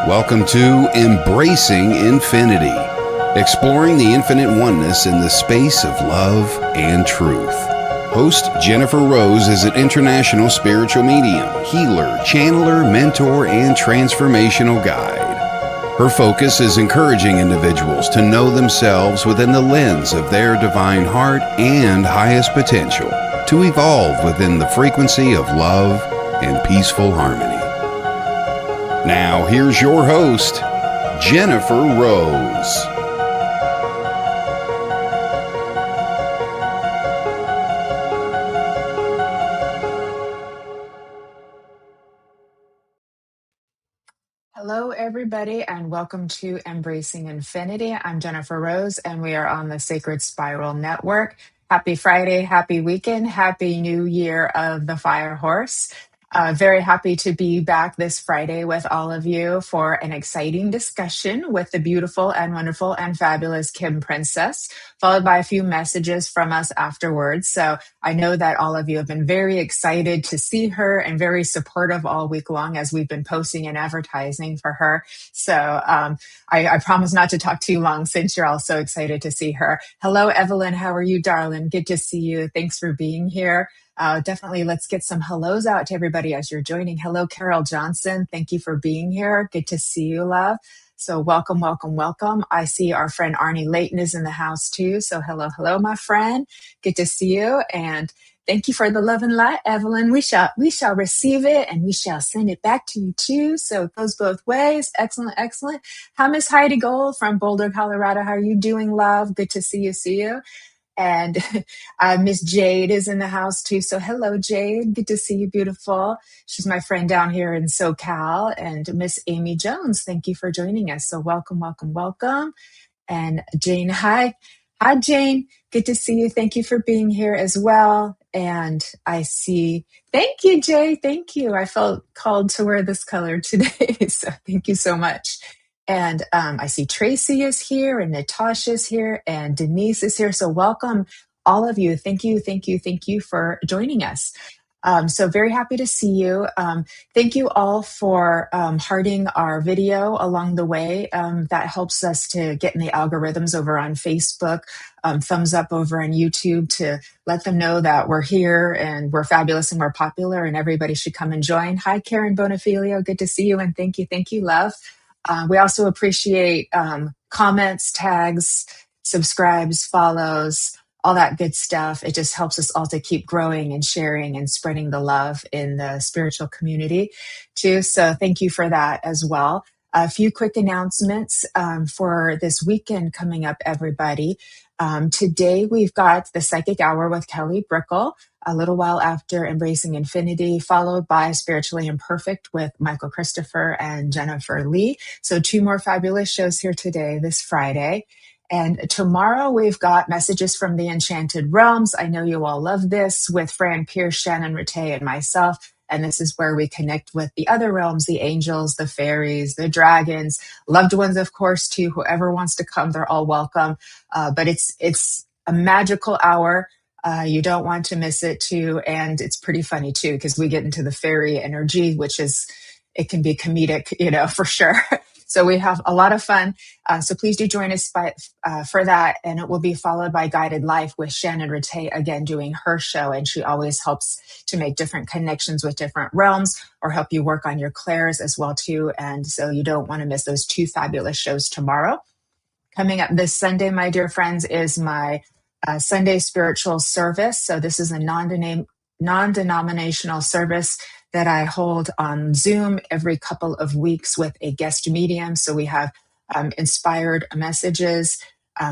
Welcome to Embracing Infinity, exploring the infinite oneness in the space of love and truth. Host Jennifer Rose is an international spiritual medium, healer, channeler, mentor, and transformational guide. Her focus is encouraging individuals to know themselves within the lens of their divine heart and highest potential, to evolve within the frequency of love and peaceful harmony. Now, here's your host, Jennifer Rose. Hello, everybody, and welcome to Embracing Infinity. I'm Jennifer Rose, and we are on the Sacred Spiral Network. Happy Friday, happy weekend, happy new year of the Fire Horse. Very happy to be back this Friday with all of you for an exciting discussion with the beautiful and wonderful and fabulous Kim Princess, followed by a few messages from us afterwards. So I know that all of you have been very excited to see her and very supportive all week long as we've been posting and advertising for her. So I promise not to talk too long since you're all so excited to see her. Hello, Evelyn. How are you, darling? Good to see you. Thanks for being here. Definitely let's get some hellos out to everybody as you're joining. Hello, Carol Johnson. Thank you for being here. Good to see you, love. So welcome, welcome, welcome. I see our friend Arnie Layton is in the house too. So hello, hello, my friend. Good to see you. And thank you for the love and light, Evelyn. We shall receive it and we shall send it back to you too. So it goes both ways. Excellent, excellent. Hi, Miss Heidi Gold from Boulder, Colorado. How are you doing, love? Good to see you. And Miss Jade is in the house too. So hello, Jade. Good to see you, beautiful. She's my friend down here in SoCal. And Miss Amy Jones, thank you for joining us. So welcome, welcome, welcome. And Jane, hi. Hi, Jane. Good to see you. Thank you for being here as well. And I see, thank you, Jay. Thank you. I felt called to wear this color today. So thank you so much. And I see Tracy is here and Natasha is here and Denise is here. So welcome all of you. Thank you, thank you, thank you for joining us. So very happy to see you. Thank you all for hearting our video along the way. That helps us to get in the algorithms over on Facebook, thumbs up over on YouTube to let them know that we're here and we're fabulous and we're popular and everybody should come and join. Hi, Karen Bonifilio. Good to see you. And thank you, love. We also appreciate comments, tags, subscribes, follows, all that good stuff. It just helps us all to keep growing and sharing and spreading the love in the spiritual community too. So thank you for that as well. A few quick announcements for this weekend coming up, everybody. Today we've got the Psychic Hour with Kelly Brickle, a little while after Embracing Infinity, followed by Spiritually Imperfect with Michael Christopher and Jennifer Lee. So 2 more fabulous shows here today, this Friday. And tomorrow we've got Messages from the Enchanted Realms. I know you all love this with Fran Pierce, Shannon Rattay, and myself. And this is where we connect with the other realms, the angels, the fairies, the dragons, loved ones, of course, too. Whoever wants to come, they're all welcome. But it's a magical hour. You don't want to miss it too. And it's pretty funny too, because we get into the fairy energy, it can be comedic, for sure. So we have a lot of fun. So please do join us for that. And it will be followed by Guided Life with Shannon Rattay, again, doing her show. And she always helps to make different connections with different realms or help you work on your clairs as well, too. And so you don't want to miss those 2 fabulous shows tomorrow. Coming up this Sunday, my dear friends, is my Sunday spiritual service. So this is a non-denominational service that I hold on Zoom every couple of weeks with a guest medium. So we have inspired messages,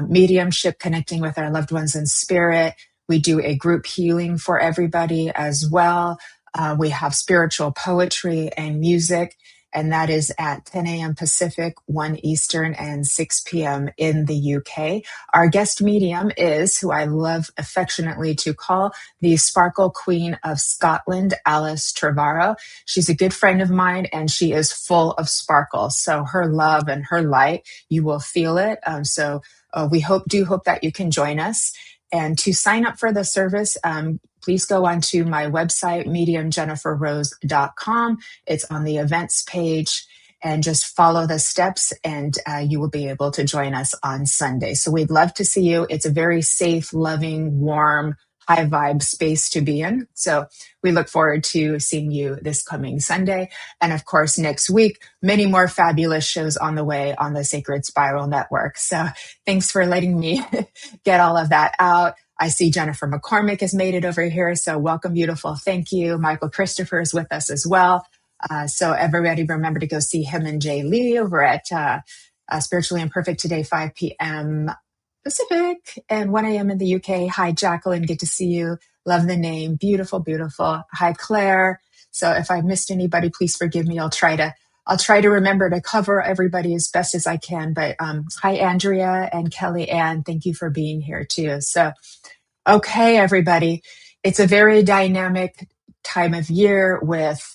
mediumship, connecting with our loved ones in spirit. We do a group healing for everybody as well. We have spiritual poetry and music, and that is at 10 a.m. Pacific, 1 Eastern, and 6 p.m. in the UK. Our guest medium is, who I love affectionately to call, the Sparkle Queen of Scotland, Alice Trevorrow. She's a good friend of mine, and she is full of sparkle. So her love and her light, you will feel it. So we hope that you can join us. And to sign up for the service, please go onto my website, mediumjenniferrose.com. It's on the events page. and just follow the steps, and you will be able to join us on Sunday. So we'd love to see you. It's a very safe, loving, warm, high vibe space to be in. So we look forward to seeing you this coming Sunday. And of course, next week, many more fabulous shows on the way on the Sacred Spiral Network. So thanks for letting me get all of that out. I see Jennifer McCormick has made it over here. So welcome, beautiful. Thank you. Michael Christopher is with us as well. So everybody remember to go see him and Jay Lee over at Spiritually Imperfect today, 5 p.m. Pacific and 1 a.m. in the UK. Hi, Jacqueline. Good to see you. Love the name. Beautiful, beautiful. Hi, Claire. So if I missed anybody, please forgive me. I'll try to remember to cover everybody as best as I can. But hi, Andrea and Kelly Ann. Thank you for being here too. So, okay, everybody. It's a very dynamic time of year with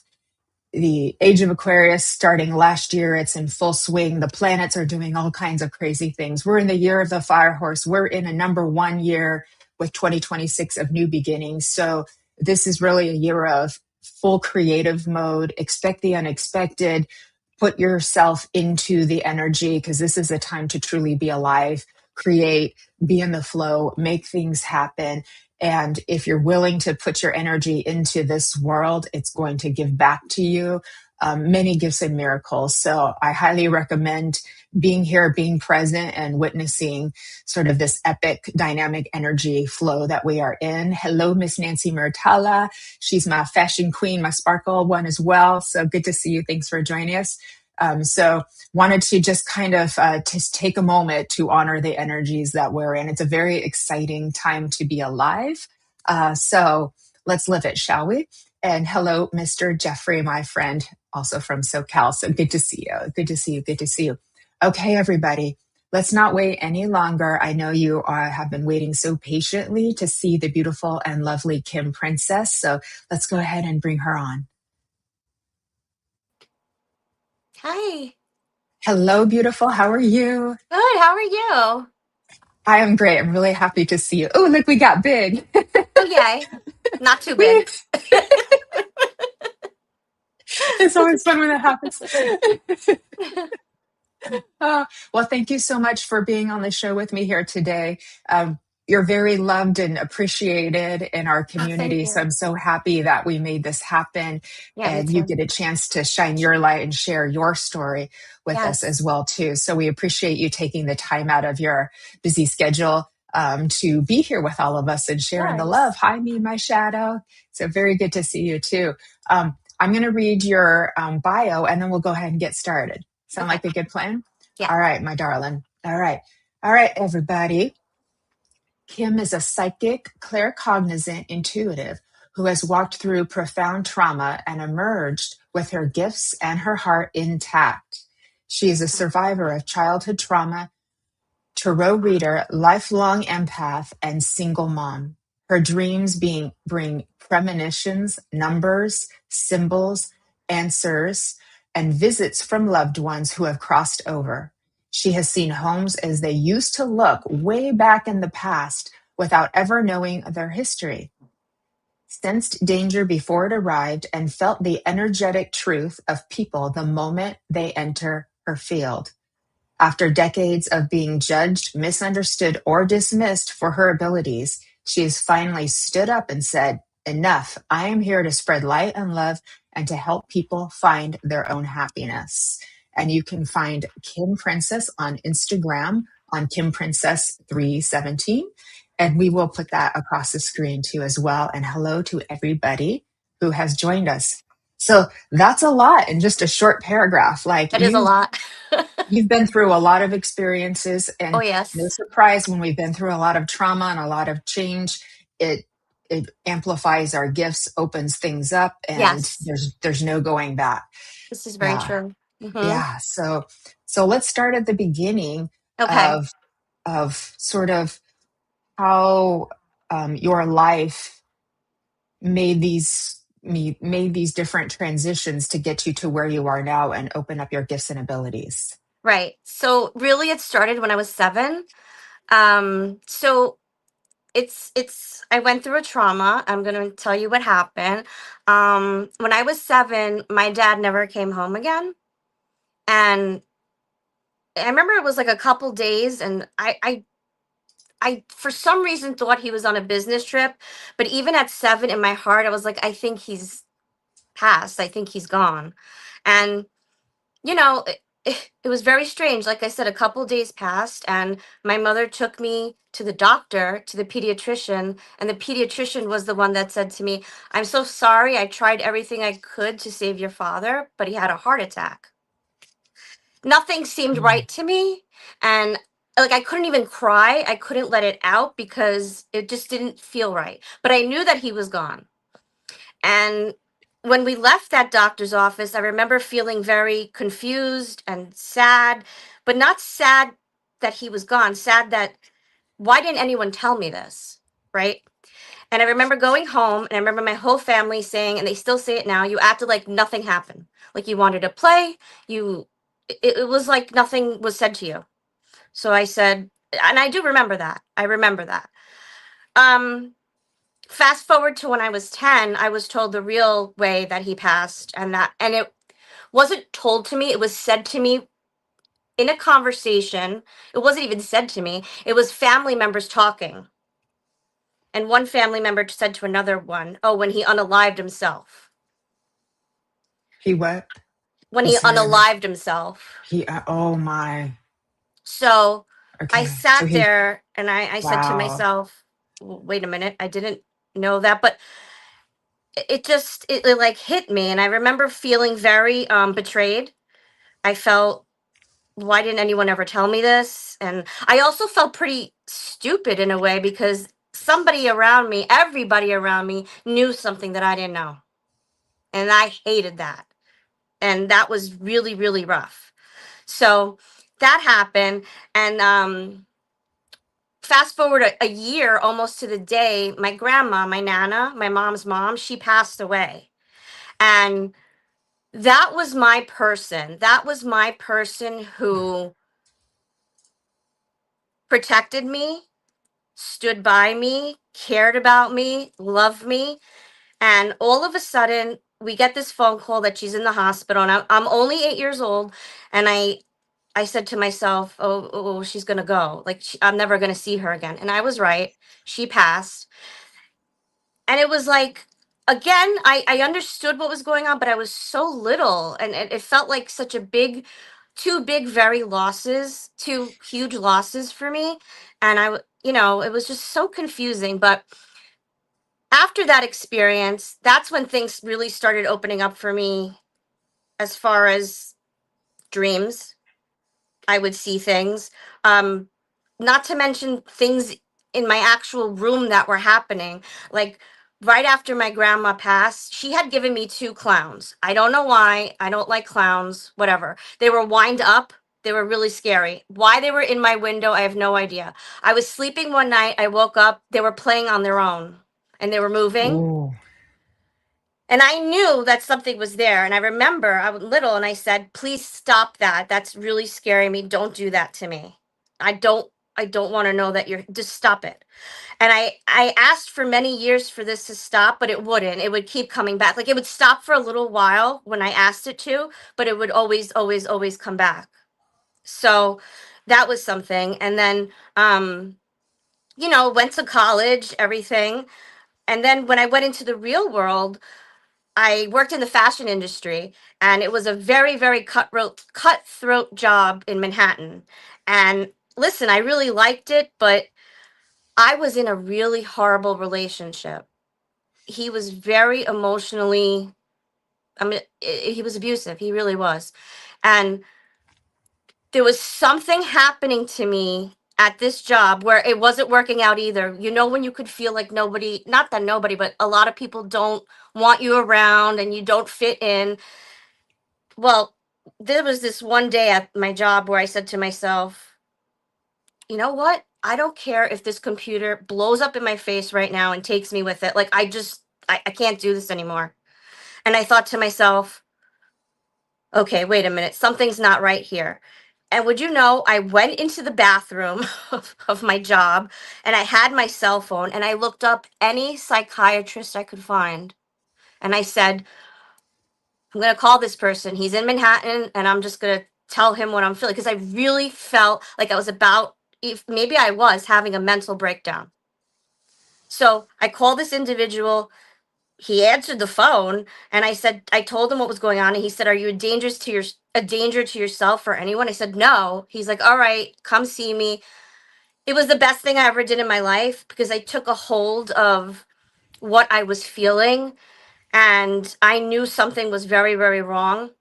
the age of Aquarius starting last year. It's in full swing. The planets are doing all kinds of crazy things. We're in the year of the fire horse. We're in a number one year with 2026 of new beginnings. So this is really a year of full creative mode. Expect the unexpected. Put yourself into the energy because this is a time to truly be alive, create, be in the flow, make things happen. And if you're willing to put your energy into this world, it's going to give back to you many gifts and miracles. So I highly recommend being here, being present, and witnessing sort of this epic dynamic energy flow that we are in. Hello, Miss Nancy Murtala. She's my fashion queen, my sparkle one as well. So good to see you. Thanks for joining us. So wanted to just kind of just take a moment to honor the energies that we're in. It's a very exciting time to be alive. So let's live it, shall we? And hello, Mr. Jeffrey, my friend, also from SoCal. So good to see you. Good to see you. Good to see you. Okay, everybody. Let's not wait any longer. I know you have been waiting so patiently to see the beautiful and lovely Kim Princess. So let's go ahead and bring her on. Hi. Hello, beautiful. How are you? Good. How are you? I am great. I'm really happy to see you. Oh, look, we got big. Oh, yay. Not too we, big. it's always fun when that happens. Well, thank you so much for being on the show with me here today. You're very loved and appreciated in our Oh, thank community. So you. I'm so happy that we made this happen Yeah, me and you too. get a chance to shine your light and share your story with us as Yes. well too. So we appreciate you taking the time out of your busy schedule to be here with all of us and Of sharing the love. course. Hi, me, my shadow. So very good to see you too. I'm going to read your bio and then we'll go ahead and get started. Sound Okay. like a good plan? Yeah. All right, my darling. All right. All right, everybody. Kim is a psychic, claircognizant intuitive who has walked through profound trauma and emerged with her gifts and her heart intact. She is a survivor of childhood trauma, tarot reader, lifelong empath, and single mom. Her dreams being bring premonitions, numbers, symbols, answers, and visits from loved ones who have crossed over. She has seen homes as they used to look way back in the past without ever knowing their history. Sensed danger before it arrived and felt the energetic truth of people the moment they enter her field. After decades of being judged, misunderstood, or dismissed for her abilities, she has finally stood up and said, enough. I am here to spread light and love and to help people find their own happiness. And you can find Kim Princess on Instagram on Kim Princess 317. And we will put that across the screen too as well. And hello to everybody who has joined us. So that's a lot in just a short paragraph. Like That is a lot. you've been through a lot of experiences, Oh, and no yes. surprise when we've been through a lot of trauma and a lot of change, it it amplifies our gifts, opens things up, and Yes. there's no going back. This is very Yeah. true. Yeah. So let's start at the beginning Okay. of sort of how your life made these different transitions to get you to where you are now and open up your gifts and abilities. Right. So really it started when I was 7. So I went through a trauma. I'm going to tell you what happened. When I was 7, my dad never came home again. And I remember it was like a couple days, and I for some reason thought he was on a business trip, but even at 7 in my heart, I was like, I think he's passed. I think he's gone. And you know, it was very strange. Like I said, a couple days passed, and my mother took me to the doctor, to the pediatrician, and the pediatrician was the one that said to me, I'm so sorry. I tried everything I could to save your father, but he had a heart attack. Nothing seemed Mm. right to me. And like I couldn't even cry. I couldn't let it out because it just didn't feel right. But I knew that he was gone. And when we left that doctor's office, I remember feeling very confused and sad, but not sad that he was gone, sad that why didn't anyone tell me this? Right. And I remember going home, and I remember my whole family saying, and they still say it now, you acted like nothing happened. Like you wanted to play, it was like nothing was said to you. So I said, and I do remember that. I remember that. Um, Fast forward to when I was 10, I was told the real way that he passed, and it wasn't told to me, it was said to me in a conversation. It wasn't even said to me. It was family members talking. And one family member said to another one, "Oh, when he unalived himself." He what? When I'm he sorry. unalived himself. Oh my. So I Okay. So sat he, there and I said to wow. myself, wait a minute, I didn't know that, but it like hit me, and I remember feeling very betrayed. I felt, why didn't anyone ever tell me this? And I also felt pretty stupid in a way because somebody around me, everybody around me knew something that I didn't know. And I hated that. And that was really, really rough. So that happened. And fast forward a year almost to the day, my grandma, my nana, my mom's mom, she passed away. And that was my person. That was my person who protected me, stood by me, cared about me, loved me. And all of a sudden, we get this phone call that she's in the hospital. And I'm only 8 years old. And I said to myself, oh, she's going to go. Like, I'm never going to see her again. And I was right. She passed. And it was like, again, I understood what was going on, but I was so little. And it felt like such a big, two big, very losses, two huge losses for me. And it was just so confusing. But after that experience, that's when things really started opening up for me as far as dreams. I would see things. Um, Not to mention things in my actual room that were happening. Like right after my grandma passed, she had given me two clowns. I don't know why. I don't like clowns, whatever. They were wind up. They were really scary. Why they were in my window, I have no idea. I was sleeping one night. I woke up. They were playing on their own and they were moving. Oh, And I knew that something was there. And I remember I was little and I said, please stop that. That's really scaring me. Don't do that to me. I don't want to know that you're just stop it. And I asked for many years for this to stop, but it wouldn't. It would keep coming back. Like it would stop for a little while when I asked it to, but it would always, always, always come back. So that was something. And then went to college, everything. And then when I went into the real world, I worked in the fashion industry, and it was a very, very cutthroat job in Manhattan. And listen, I really liked it, but I was in a really horrible relationship. He was very emotionally, I mean, he was abusive. He really was. And there was something happening to me at this job where it wasn't working out either. You know, when you could feel like nobody, not that nobody, but a lot of people don't want you around and you don't fit in. Well, there was this one day at my job where I said to myself, you know what? I don't care if this computer blows up in my face right now and takes me with it. Like, I can't do this anymore. And I thought to myself, okay, wait a minute. Something's not right here. And would you know, I went into the bathroom of my job and I had my cell phone and I looked up any psychiatrist I could find. And I said, I'm going to call this person. He's in Manhattan and I'm just going to tell him what I'm feeling because I really felt like I was about, if maybe I was having a mental breakdown. So I called this individual. He answered the phone, and I told him what was going on, and he said, "Are you a danger to yourself or anyone?" I said, "No." He's like, "All right, come see me." It was the best thing I ever did in my life because I took a hold of what I was feeling, and I knew something was very, very wrong.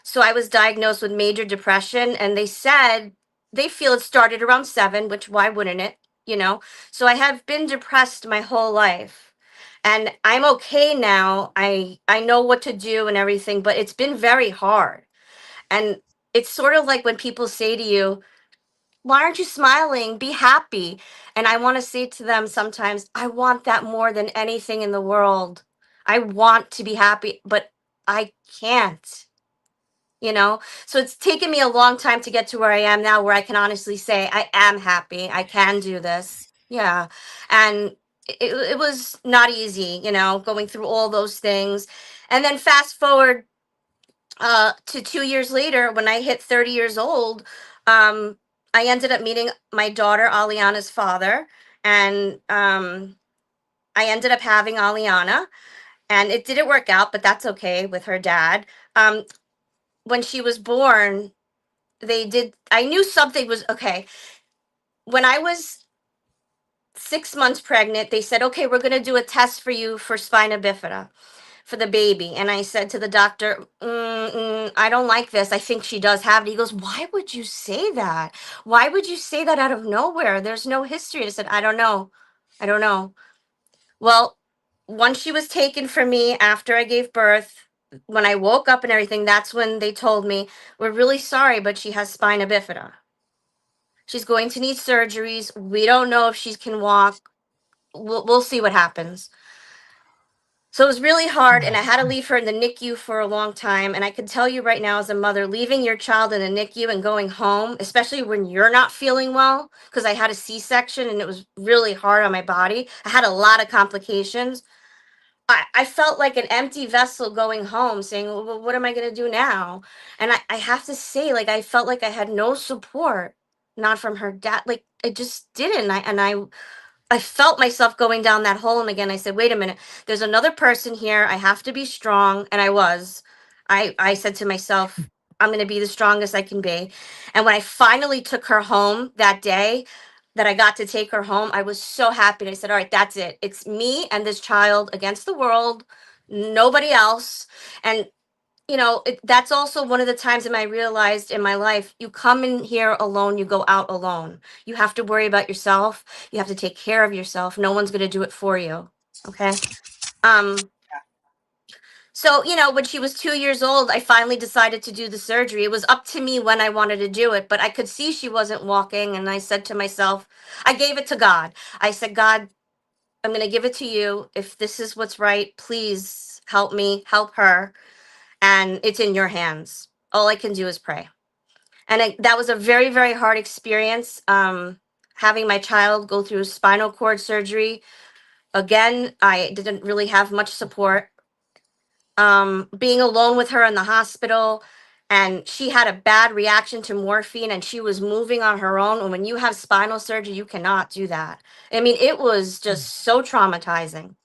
So I was diagnosed with major depression, and they said they feel it started around 7, which why wouldn't it? You know? So I have been depressed my whole life. And I'm okay now. I know what to do and everything, but it's been very hard. And it's sort of like when people say to you, "Why aren't you smiling? Be happy." And I want to say to them sometimes, I want that more than anything in the world. I want to be happy, but I can't, you know? So it's taken me a long time to get to where I am now, where I can honestly say, I am happy. I can do this. Yeah. And it was not easy, going through all those things. And then fast forward to 2 years later, when I hit 30 years old, I ended up meeting my daughter Aliana's father, and I ended up having Aliana, and it didn't work out, but that's okay with her dad. Um, when she was born, I knew something was okay. When I was 6 months pregnant, they said, "Okay, we're going to do a test for you for spina bifida for the baby." And I said to the doctor, "I don't like this. I think she does have it." He goes, "Why would you say that? Why would you say that out of nowhere? There's no history." I said, "I don't know. I don't know." Well, once she was taken from me after I gave birth, when I woke up and everything, that's when they told me, "We're really sorry, but she has spina bifida. She's going to need surgeries. We don't know if she can walk. We'll see what happens." So it was really hard, and I had to leave her in the NICU for a long time. And I can tell you right now, as a mother, leaving your child in the NICU and going home, especially when you're not feeling well, because I had a C-section and it was really hard on my body. I had a lot of complications. I felt like an empty vessel going home, saying, "Well, what am I going to do now?" And I have to say, like, I felt like I had no support, not from her dad. Like, I just didn't. I felt myself going down that hole, and again I said, "Wait a minute, there's another person here. I have to be strong." And I was. I said to myself, "I'm going to be the strongest I can be." And when I finally took her home that day, that I got to take her home, I was so happy. And I said, "All right, that's it. It's me and this child against the world, nobody else." And that's also one of the times I realized in my life, you come in here alone, you go out alone. You have to worry about yourself. You have to take care of yourself. No one's going to do it for you. Okay. Um, so, when she was 2 years old, I finally decided to do the surgery. It was up to me when I wanted to do it, but I could see she wasn't walking. And I said to myself, I gave it to God. I said, "God, I'm going to give it to you. If this is what's right, please help me, help her. And it's in your hands. All I can do is pray." And that was a very, very hard experience. Having my child go through spinal cord surgery. Again, I didn't really have much support. Being alone with her in the hospital, and she had a bad reaction to morphine, and she was moving on her own. And when you have spinal surgery, you cannot do that. I mean, it was just so traumatizing.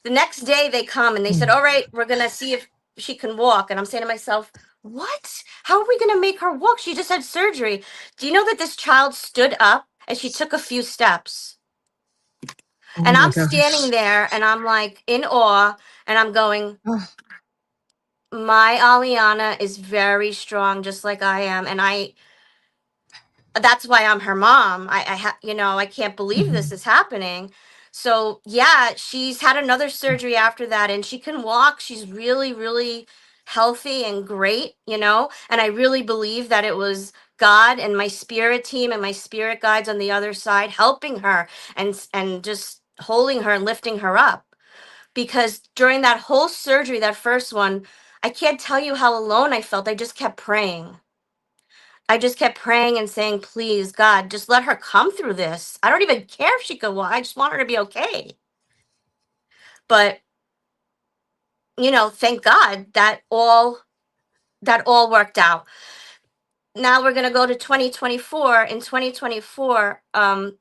The next day they come and they said, "All right, we're going to see if she can walk." And I'm saying to myself, "What? How are we going to make her walk? She just had surgery." Do you know that this child stood up and she took a few steps? Oh And my I'm standing gosh. there and I'm like in awe, and I'm going, Oh, my Aliana is very strong, just like I am. And that's why I'm her mom. I can't believe this mhm. is happening. So yeah, she's had another surgery after that, and she can walk. She's really, really healthy and great. And I really believe that it was God and my spirit team and my spirit guides on the other side helping her and just holding her and lifting her up. Because during that whole surgery, that first one, I can't tell you how alone I felt. I just kept praying. I just kept praying and saying, "Please, God, just let her come through this. I don't even care if she could walk. I just want her to be okay." But, thank God that all worked out. now we're going to go to 2024. In 2024,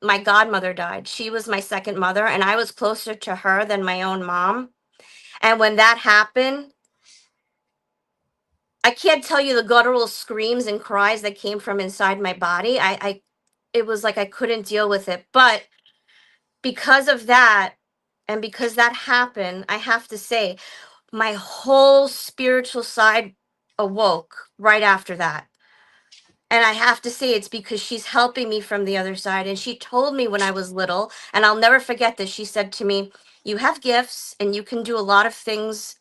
my godmother died. She was my second mother, and I was closer to her than my own mom. And when that happened, I can't tell you the guttural screams and cries that came from inside my body. It was like I couldn't deal with it. But because of that, and because that happened, I have to say, my whole spiritual side awoke right after that. And I have to say, it's because she's helping me from the other side. And she told me when I was little, and I'll never forget this. She said to me, "You have gifts and you can do a lot of things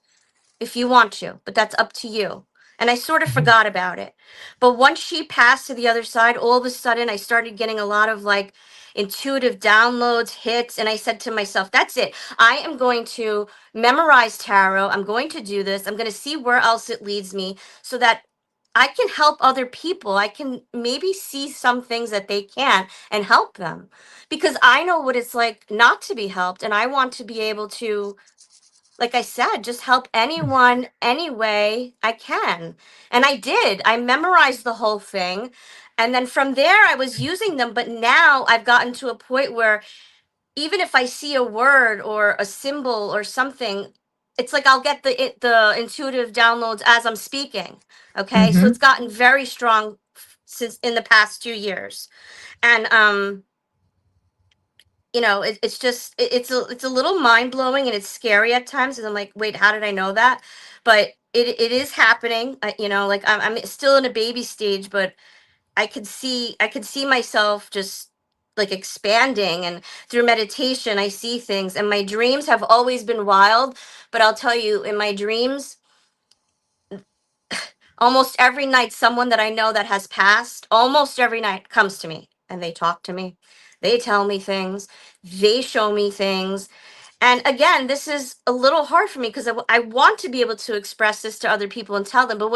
if you want to, but that's up to you." And I sort of Mhm. forgot about it. But once she passed to the other side, all of a sudden I started getting a lot of like intuitive downloads, hits. And I said to myself, that's it. I am going to memorize tarot. I'm going to do this. I'm going to see where else it leads me so that I can help other people. I can maybe see some things that they can't and help them because I know what it's like not to be helped. And I want to be able to, like I said, just help anyone any way I can. And I did. I memorized the whole thing. And then from there, I was using them. But now I've gotten to a point where even if I see a word or a symbol or something, it's like I'll get the intuitive downloads as I'm speaking. Okay, so it's Mhm. gotten very strong since in the past 2 years, and it's just it's a little mind blowing and it's scary at times. And I'm like, wait, how did I know that? But it is happening. Like I'm still in a baby stage, but I could see myself just like expanding. And through meditation, I see things. And my dreams have always been wild. But I'll tell you, in my dreams, almost every night, someone that I know that has passed, almost every night comes to me and they talk to me. They tell me things. They show me things. And again, this is a little hard for me because I want to be able to express this to other people and tell them. But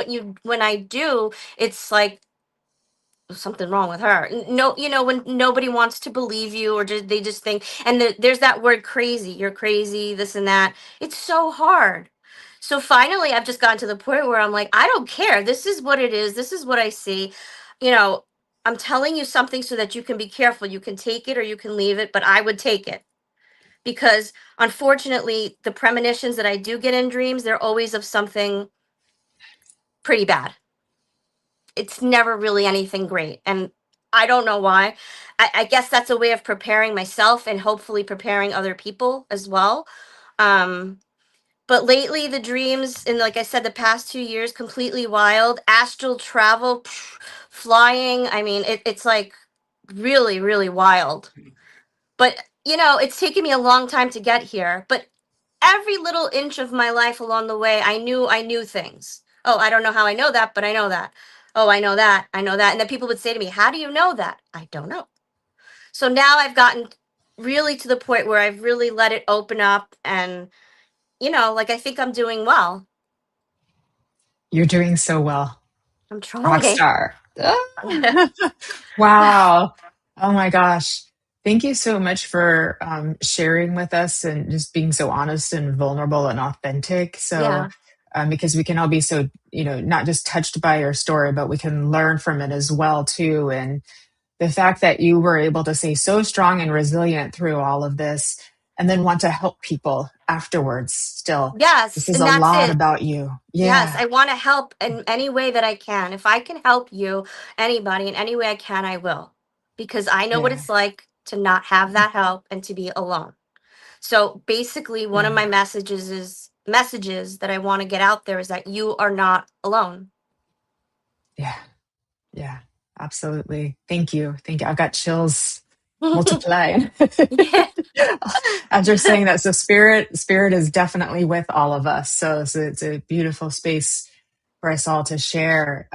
when I do, it's like something wrong with her. No, when nobody wants to believe you or they just think, and there's that word crazy. You're crazy, this and that. It's so hard. So finally, I've just gotten to the point where I'm like, I don't care. This is what it is. This is what I see. You know, I'm telling you something so that you can be careful. You can take it or you can leave it, but I would take it because unfortunately, the premonitions that I do get in dreams, they're always of something pretty bad. It's never really anything great. And I don't know why. I guess that's a way of preparing myself and hopefully preparing other people as well. Um, but lately, the dreams, and like I said, the past 2 years, completely wild. Astral travel, flying. I mean, it's like really, really wild. But, it's taken me a long time to get here. But every little inch of my life along the way, I knew things. Oh, I don't know how I know that, but I know that. Oh, I know that. I know that. And then people would say to me, "How do you know that?" I don't know. So now I've gotten really to the point where I've really let it open up and like I think I'm doing well. You're doing so well. I'm Rock trying. star. Wow. Oh my gosh. Thank you so much for sharing with us and just being so honest and vulnerable and authentic. So, Yeah. because we can all be so, not just touched by your story, but we can learn from it as well too. And the fact that you were able to stay so strong and resilient through all of this and then want to help people afterwards still. This Yes, is and a that's lot it. about you. Yes, Yeah. I want to help in any way that I can. If I can help you, anybody, in any way I can, I will. Because I know what Yeah. it's like to not have that help and to be alone. So basically, one of Yeah. my messages that I want to get out there is that you are not alone. Yeah. Yeah, absolutely. Thank you. Thank you. I've got chills multiplying. Yeah. As you're saying that, so spirit is definitely with all of us. So it's a beautiful space for us all to share.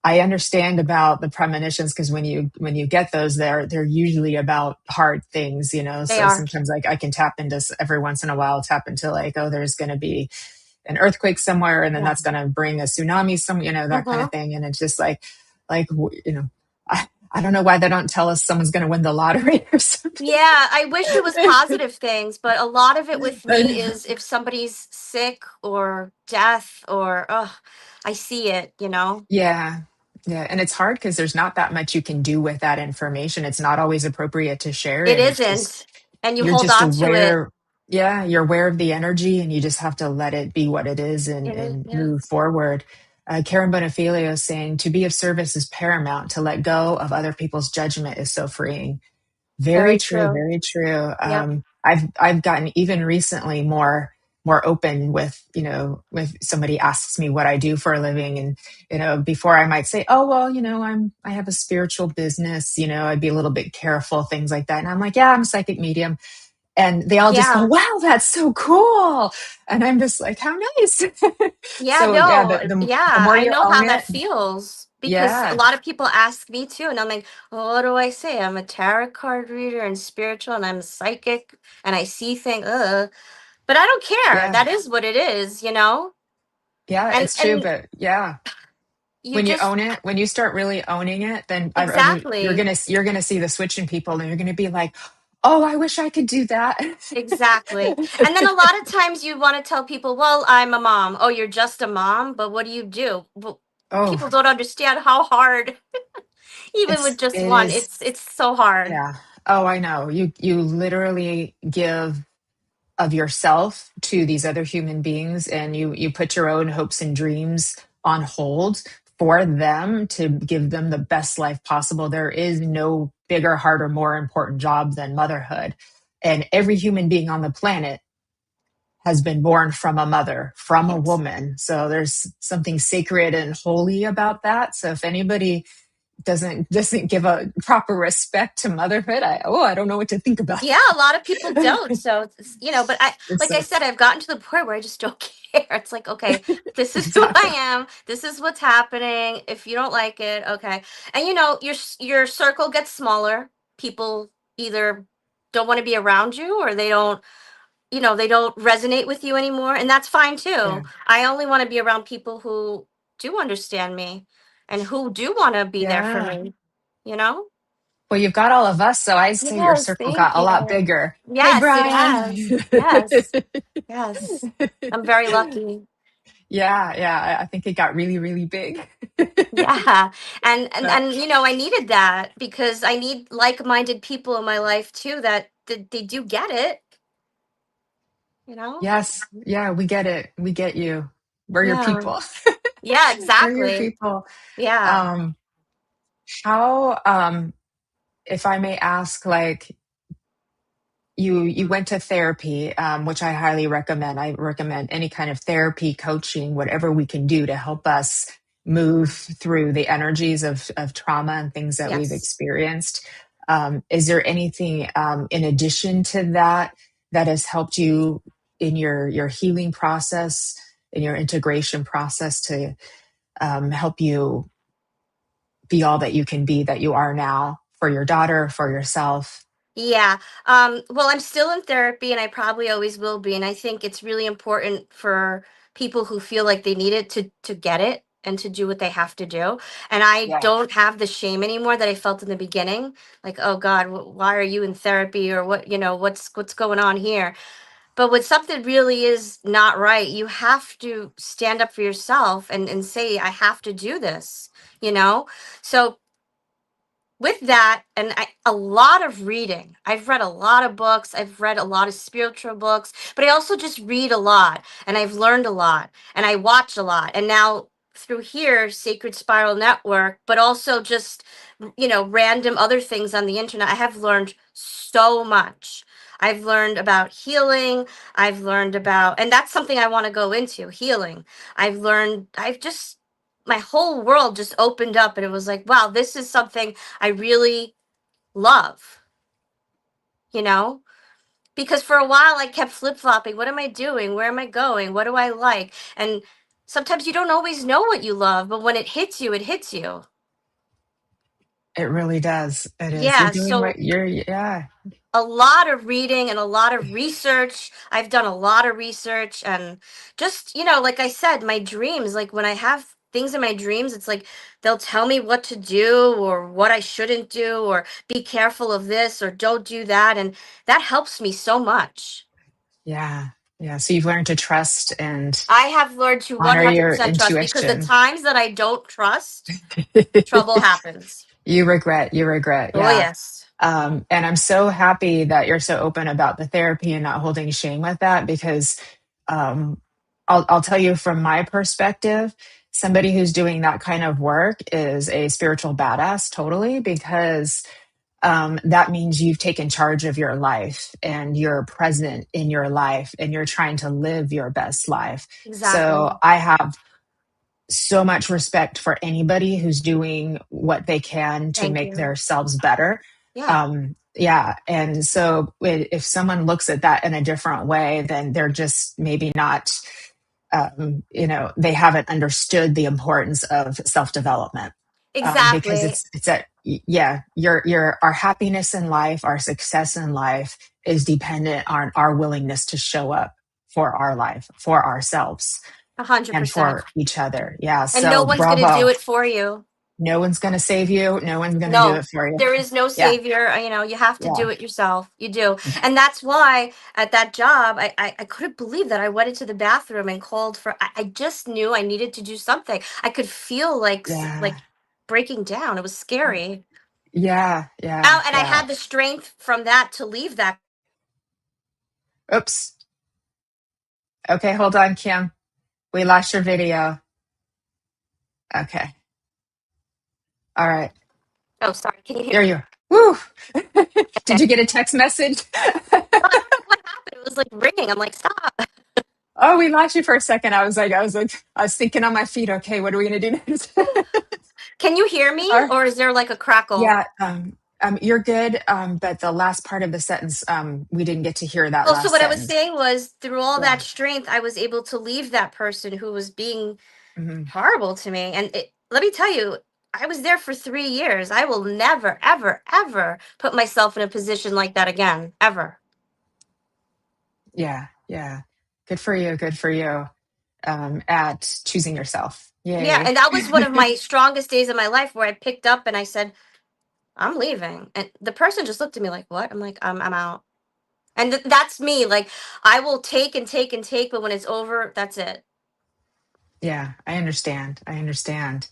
I understand about the premonitions because when you get those, they're usually about hard things, They So are. sometimes I can tap into every once in a while, tap into like, oh, there's going to be an earthquake somewhere and then Yeah. that's going to bring a tsunami that kind Hmm. of thing. And it's just like I don't know why they don't tell us someone's going to win the lottery or something. Yeah, I wish it was positive things, but a lot of it with I me know. is if somebody's sick or death or I see it. Yeah, Yeah, and it's hard because there's not that much you can do with that information. It's not always appropriate to share, It and it's just isn't. And you you're hold just on to it. aware. Yeah, you're aware of the energy, and you just have to let it be what it is and It is, yeah. move forward. Karen Bonafilio is saying to be of service is paramount. To let go of other people's judgment is so freeing. Very Very true, true. very true. Yep. I've gotten even recently more open with, with somebody asks me what I do for a living, and before I might say, oh well, I have a spiritual business, I'd be a little bit careful, things like that. And I'm like, yeah, I'm a psychic medium. And they all just go, Yeah. wow, that's so cool. And I'm just like, how nice. Yeah, So yeah, no, the yeah, more I you know own how that it, feels because a yeah, lot of people ask me too, and I'm like, well, what do I say? I'm a tarot card reader and spiritual, and I'm psychic, and I see things. But I don't care. yeah, That is what it is, you know. yeah, And it's true. and But yeah, you when you just own it, when you start really owning it, then you're exactly, gonna see the switch in people, and you're gonna be like, "Oh, I wish I could do that." exactly. And then a lot of times you want to tell people, well, I'm a mom. Oh, you're just a mom, but what do you do? Well, Oh, people don't understand how hard, even with just it one, is, it's so hard. yeah. Oh, I know. You literally give of yourself to these other human beings, and you put your own hopes and dreams on hold for them to give them the best life possible. There is no bigger, harder, more important job than motherhood. And every human being on the planet has been born from a mother, from a Yes. woman. So there's something sacred and holy about that. So if anybody doesn't give a proper respect to motherhood, I don't know what to think about Yeah, a lot of people don't. So, but that. like I So said, I've gotten to the point where I just don't care. It's like, okay, this is who I exactly. am. This is what's happening. If you don't like it, okay. And your circle gets smaller. People either don't want to be around you or they don't resonate with you anymore, and that's fine Yeah. too. I only want to be around people who do understand me and who do want to be there for Yeah. me, you know? Well, you've got all of us, so I'd say your Yes, circle thank got a lot you. bigger. Hey, Yes, it Brian. has. Yes, yes. I'm very lucky. Yeah, yeah. I think it got really, really big. Yeah. And But I needed that because I need like-minded people in my life too that they do get it, you know? yes, yeah, we get it. We get you. We're your Yeah. people. Yeah, We're your exactly. people. Yeah. Um, how, if I may ask, like, you went to therapy, which I highly recommend. I recommend any kind of therapy, coaching, whatever we can do to help us move through the energies of trauma and things that we've Yes. experienced. Is there anything in addition to that that has helped you in your healing process, in your integration process to help you be all that you can be, that you are now for your daughter, for yourself? Yeah. Well, I'm still in therapy and I probably always will be. And I think it's really important for people who feel like they need it to get it and to do what they have to do. And I Yeah. don't have the shame anymore that I felt in the beginning. Like, oh God, why are you in therapy or what's going on here? But when something really is not right, you have to stand up for yourself and say, I have to do this, you know? So with that a lot of reading, I've read a lot of books, I've read a lot of spiritual books, but I also just read a lot and I've learned a lot and I watch a lot, and now through here Sacred Spiral Network, but also just random other things on the internet, I have learned so much. I've learned about healing. I've learned about, and that's something I want to go into, healing. I've just, my whole world just opened up and it was like, wow, this is something I really love, you know? Because for a while I kept flip flopping. What am I doing? Where am I going? What do I like? And sometimes you don't always know what you love, but when it hits you, it hits you. It really does. It is. You're Yeah. doing So what yeah. a lot of reading and a lot of research. I've done a lot of research and just, like I said, my dreams, like when I have things in my dreams, it's like they'll tell me what to do or what I shouldn't do or be careful of this or don't do that. And that helps me so much. Yeah. Yeah. So you've learned to trust and I have learned to honor your 100% trust, because the intuition. times that I don't trust, trouble happens. You regret. Oh, Yeah. yes. And I'm so happy that you're so open about the therapy and not holding shame with that, because um, I'll tell you from my perspective, somebody who's doing that kind of work is a spiritual badass, totally, because that means you've taken charge of your life and you're present in your life and you're trying to live your best life. So Exactly. I have so much respect for anybody who's doing what they can to Thank make you. themselves better. Yeah, Yeah. And so if someone looks at that in a different way, then they're just maybe not, they haven't understood the importance of self development. Because exactly. it's a, yeah, our happiness in life, our success in life is dependent on our willingness to show up for our life, for ourselves, and 100%. for each other. Yeah. And no So one's going to bravo. do it for you. No one's going to save you. No one's going to do No, it for you. there is no Yeah. savior. You have to Yeah. do it yourself. You do. And that's why at that job, I couldn't believe that I went into the bathroom and called for, I just knew I needed to do something. I could feel like, Yeah. like breaking down. It was scary. Yeah. Yeah. Out, and I Yeah. had the strength from that to leave that. Oops. Okay. Hold on, Kim. We lost your video. Okay. All right. Oh, sorry. Can you hear There me? you are. Woo. Did Okay. you get a text message? Well, I don't know what happened. It was like ringing. I'm like, stop. Oh, we lost you for a second. I was thinking on my feet. Okay, what are we gonna do next? Can you hear me, All right. or is there like a crackle? Yeah, you're good. But the last part of the sentence, we didn't get to hear that Oh, so last what I was sentence. saying was, through all Yeah. that strength, I was able to leave that person who was being Hmm. horrible to me. And let me tell you, I was there for 3 years. I will never, ever, ever put myself in a position like that again, ever. Yeah, yeah. Good for you. Good for you. At choosing yourself. Yeah, Yay. and that was one of my strongest days of my life, where I picked up and I said, I'm leaving. And the person just looked at me like, what? I'm like, I'm out. And that's me. Like, I will take and take and take, but when it's over, that's it. Yeah, I understand. I understand.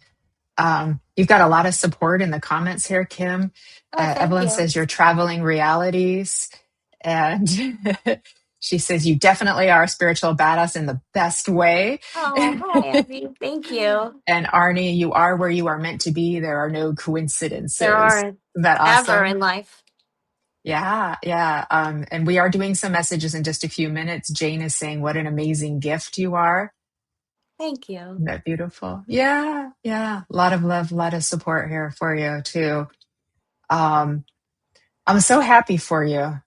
You've got a lot of support in the comments here, Kim. Oh, thank Evelyn you. says you're traveling realities. And she says you definitely are a spiritual badass in the best way. Oh, hi, Abby. Thank you. And Arnie, you are where you are meant to be. There are no There coincidences. aren't Isn't that ever awesome? in life. Yeah, yeah. And we are doing some messages in just a few minutes. Jane is saying, what an amazing gift you are. Thank you. Isn't that beautiful? Yeah, yeah. A lot of love, a lot of support here for you too. Um, I'm so happy for you.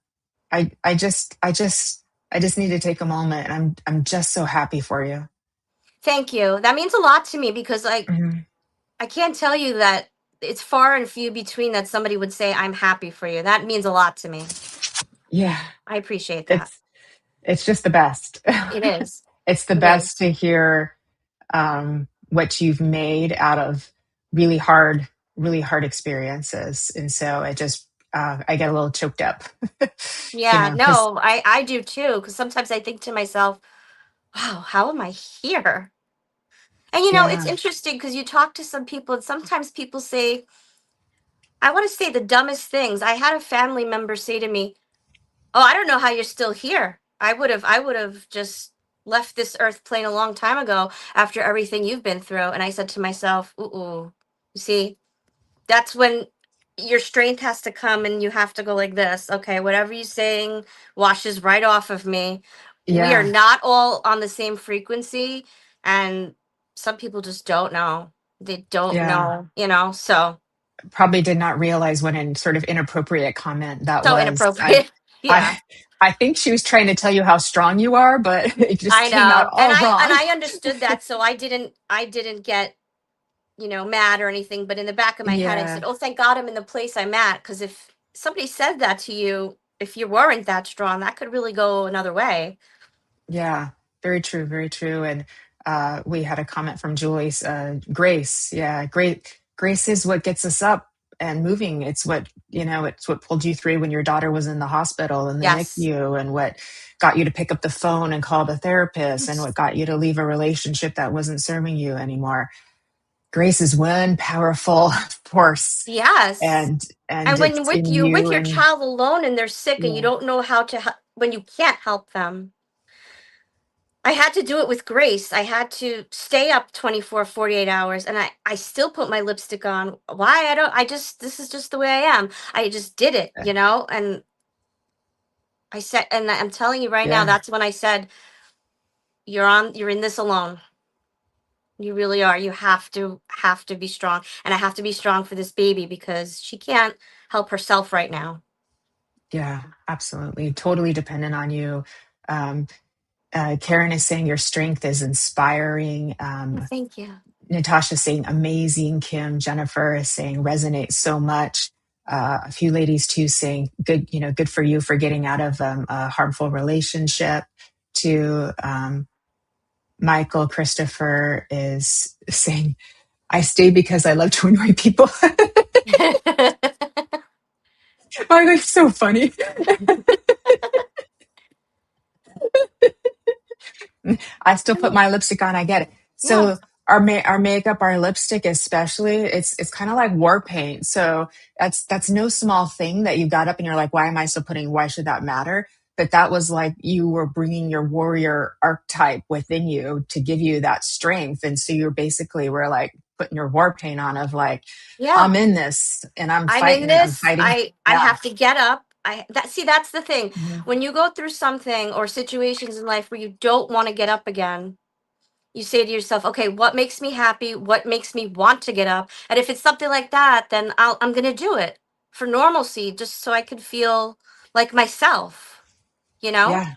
I just need to take a moment. I'm just so happy for you. Thank you. That means a lot to me, because Mhm. I can't tell you that it's far and few between that somebody would say I'm happy for you. That means a lot to me. Yeah, I appreciate that. it's it's just the best. It is. It's the It best is. to hear what you've made out of really really hard experiences. And so I get a little choked up, Yeah, because no, I do too, because sometimes I think to myself, wow, how am I here? And it's yeah, interesting because you talk to some people, and sometimes people say, I want to say the dumbest things. I had a family member say to me, oh, I don't know how you're still here. I would have just left this earth plane a long time ago after everything you've been through. And I said to myself, ooh, you see, that's when your strength has to come, and you have to go like this. Okay, whatever you're saying washes right off of me. We are yeah, not all on the same frequency, and some people just don't know. They don't yeah. know, so Probably did not realize what an sort of inappropriate comment that so was. inappropriate. Yeah. I, I think she was trying to tell you how strong you are, but it just I came out know. And all I and wrong. I understood that, so I didn't get, mad or anything, but in the back of my head I Yeah, said, "Oh, thank God I'm in the place I'm at, cuz if somebody said that to you, if you weren't that strong, that could really go another way." yeah, very true, very true. And we had a comment from Julie's Grace. Yeah, great. Grace is what gets us up. and moving. It's what, it's what pulled you through when your daughter was in the hospital and the Yes. NICU, and what got you to pick up the phone and call the therapist, and what got you to leave a relationship that wasn't serving you anymore. Grace is one powerful force, Yes. and And when it's with in you with you. your And child alone and they're sick and you yeah, don't know how to when you can't help them. I had to do it with Grace. I had to stay up 24, 48 hours, and I still put my lipstick on. Why? I don't I just this is just the way I am. I just did it, and I said, and I'm telling you right now, yeah, that's when I said, you're in this alone. You really are. You have to be strong. And I have to be strong for this baby because she can't help herself right now. yeah, absolutely, totally dependent on you. Um, Karen is saying your strength is inspiring. Oh, thank you. Natasha saying amazing. Kim, Jennifer is saying resonates so much. A few ladies too saying good, good for you for getting out of a harmful relationship. To Michael, Christopher is saying, I stay because I love to annoy people. My life's so funny. I still put my lipstick on. I get it. Yeah. So our makeup, our lipstick, especially, it's kind of like war paint. So that's no small thing that you got up and you're like, why am I still putting? Why should that matter? But that was like you were bringing your warrior archetype within you to give you that strength, and so you're basically were like putting your war paint on of like, Yeah. I'm in this and I'm I'm in fighting. I'm this. fighting. I Yeah. have to get up. That's the thing. Mhm. When you go through something or situations in life where you don't want to get up again, you say to yourself, okay, what makes me happy? What makes me want to get up? And if it's something like that, then I'm going to do it for normalcy, just so I could feel like myself, you know? Yeah.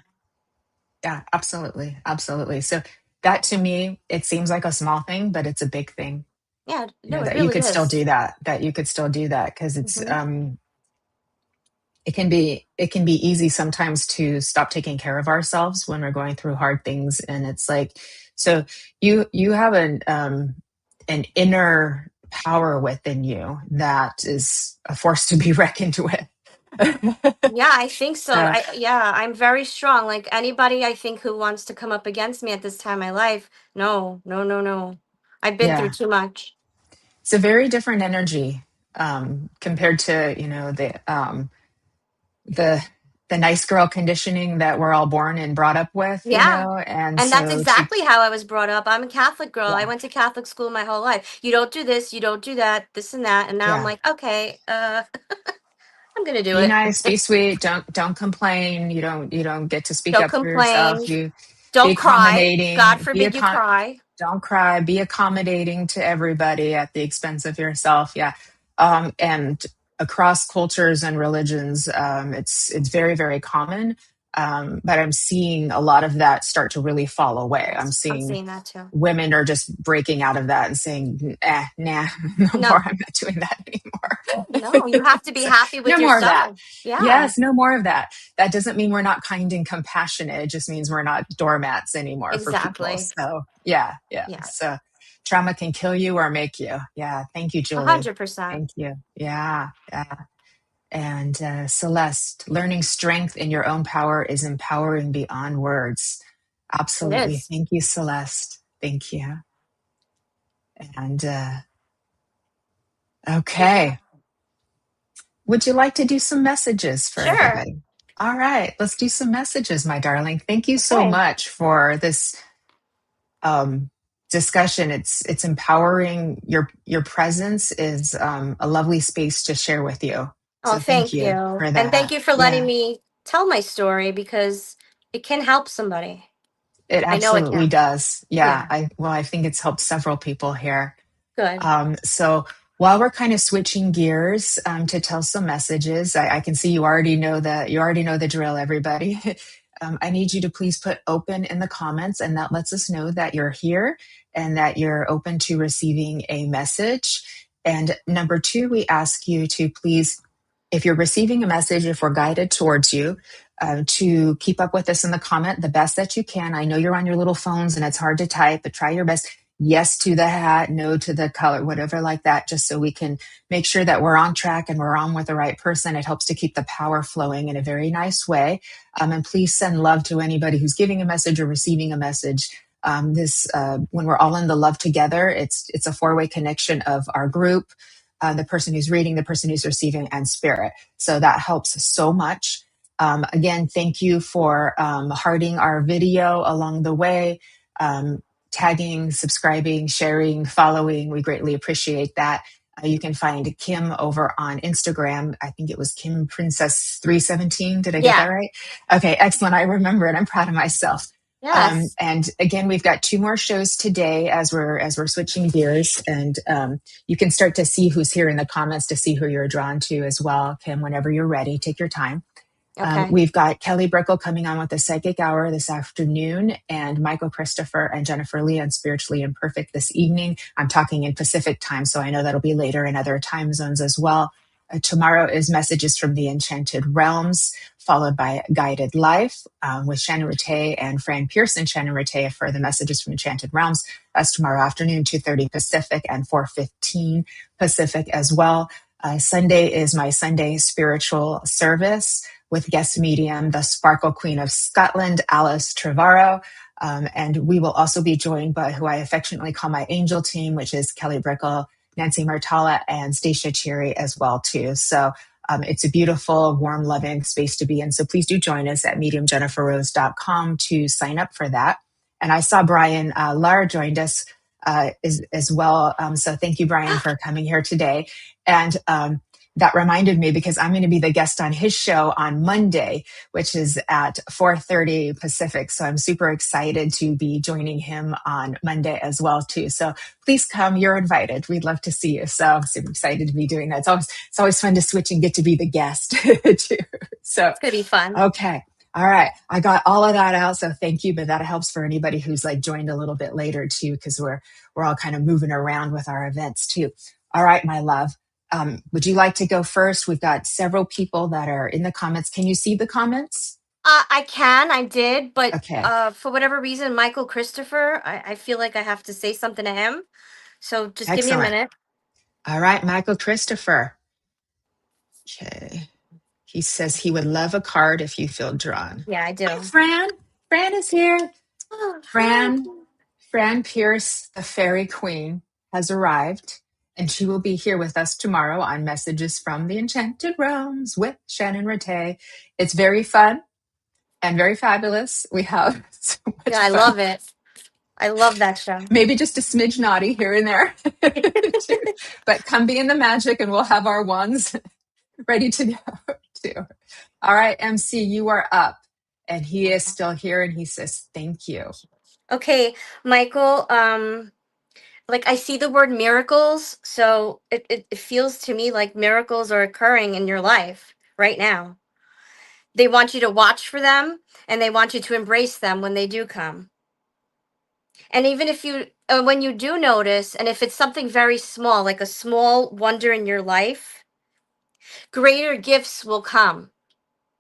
Yeah. Absolutely. Absolutely. So that to me, it seems like a small thing, but it's a big thing. Yeah, no, it That you really could still is. do that. That you could still do that because it's Hmm. it can be easy sometimes to stop taking care of ourselves when we're going through hard things, and it's like, so you have an inner power within you that is a force to be reckoned with. Yeah, I think so. So I'm very strong. Like anybody I think who wants to come up against me at this time in my life, no, no, no, no. I've been through yeah, too much. it's a very different energy compared to the the nice girl conditioning that we're all born and brought up with, Yeah. and And that's so to exactly how I was brought up. I'm a Catholic girl. I yeah, went to Catholic school my whole life. You don't do this, you don't do that, this and that. And now I'm yeah. like, okay, I'm gonna do Be it. nice, be sweet, don't complain. You don't get to speak Don't up for yourself. complain. You be Don't cry. God accommodating, forbid you cry. don't cry, be accommodating to everybody at the expense of yourself. Yeah. And across cultures and religions, it's very, very common. But I'm seeing a lot of that start to really fall away. I'm Yes, I'm seeing seeing that too. women are just breaking out of that and saying, nah, no more. No, I'm not doing that no, you anymore. have to be So, happy with no more of that. yourself. Yeah, Yes, no more of that. That doesn't mean we're not kind and compassionate. It just means we're not doormats anymore for people. exactly. So, yeah, yeah. Yeah, So, trauma can kill you or make you. Yeah. Thank you, a Julie. 100%. Thank you. Yeah, yeah. And Celeste, learning strength in your own power is empowering beyond words. It Absolutely. is. Thank you, Celeste. Thank you. And okay. Would you like to do some messages for Sure. everybody? All right, let's do some messages, my darling. Thank you so Okay. much for this discussion. It's empowering. Your presence is a lovely space to share with you. Oh, So thank thank you you. for And thank that. you for letting Yeah, me tell my story because it can help somebody. it I know it absolutely can. does. Yeah, Yeah, I think it's helped several people here. good. So while we're kind of switching gears to tell some messages, I can see you already know the drill, everybody. I need you to please put open in the comments, and that lets us know that you're here and that you're open to receiving a message. And number two, we ask you to please, if you're receiving a message, if we're guided towards you, to keep up with us in the comment the best that you can. I know you're on your little phones and it's hard to type, but try your best. yes to the hat, no to the color, whatever like that, just so we can make sure that we're on track and we're on with the right person. It helps to keep the power flowing in a very nice way. And please send love to anybody who's giving a message or receiving a message. When we're all in the love together, it's a four-way connection of our group, the person who's reading, the person who's receiving, and spirit. So that helps so much. Again, thank you for hearting our video along the way. Tagging, subscribing, sharing, following. We greatly appreciate that. You can find Kim over on Instagram. I think it was Kim Princess 317. Did I get that Yeah. right? Okay, excellent. I remember it. I'm proud of myself. Yes. And again, we've got 2 more shows today as we're switching gears, and you can start to see who's here in the comments to see who you're drawn to as well. Kim, whenever you're ready, take your time. Okay. We've got Kelly Brickle coming on with the Psychic Hour this afternoon, and Michael Christopher and Jennifer Lee on Spiritually Imperfect this evening. I'm talking in Pacific time, so I know that'll be later in other time zones as well. Tomorrow is Messages from the Enchanted Realms, followed by Guided Life with Shannon Rate and Fran Pearson. Shannon Rate for the Messages from Enchanted Realms. That's tomorrow afternoon, 2:30 Pacific and 4:15 Pacific as well. Sunday is my Sunday spiritual service with guest medium, the Sparkle Queen of Scotland, Alice Trevorrow. And we will also be joined by who I affectionately call my angel team, which is Kelly Brickle, Nancy Martala, and Stacia Cherry as well, too. So it's a beautiful, warm, loving space to be in. So please do join us at mediumjenniferrose.com to sign up for that. And I saw Brian Lar joined us as well. So thank you, Brian, for coming here today. And that reminded me, because I'm going to be the guest on his show on Monday, which is at 4:30 Pacific. So I'm super excited to be joining him on Monday as well, too. So please come. You're invited. We'd love to see you. So I'm super excited to be doing that. It's always fun to switch and get to be the guest, too. So It's gonna be fun. Okay. All right. I got all of that out. So thank you. But that helps for anybody who's like joined a little bit later, too, because we're all kind of moving around with our events, too. All right, my love. Would you like to go first? We've got several people that are in the comments. Can you see the comments? I did, but Okay. for whatever reason, Michael Christopher, I feel like I have to say something to him. So just give me a Excellent. minute. All right, Michael Christopher. Okay. He says he would love a card if you feel drawn. Yeah, I do. Hi, Fran. Fran is here. Oh, hi. Fran Pierce, the fairy queen, has arrived, and she will be here with us tomorrow on Messages from the Enchanted Realms with Shannon Rate. It's very fun and very fabulous. We have so much Yeah, I fun. love it. I love that show. Maybe just a smidge naughty here and there. But come be in the magic, and we'll have our wands ready to go too. All right, MC, you are up. And he is still here, and he says, thank you. Okay, Michael, like I see the word miracles, so it feels to me like miracles are occurring in your life right now. They want you to watch for them, and they want you to embrace them when they do come. And even if you, when you do notice, and if it's something very small, like a small wonder in your life, greater gifts will come.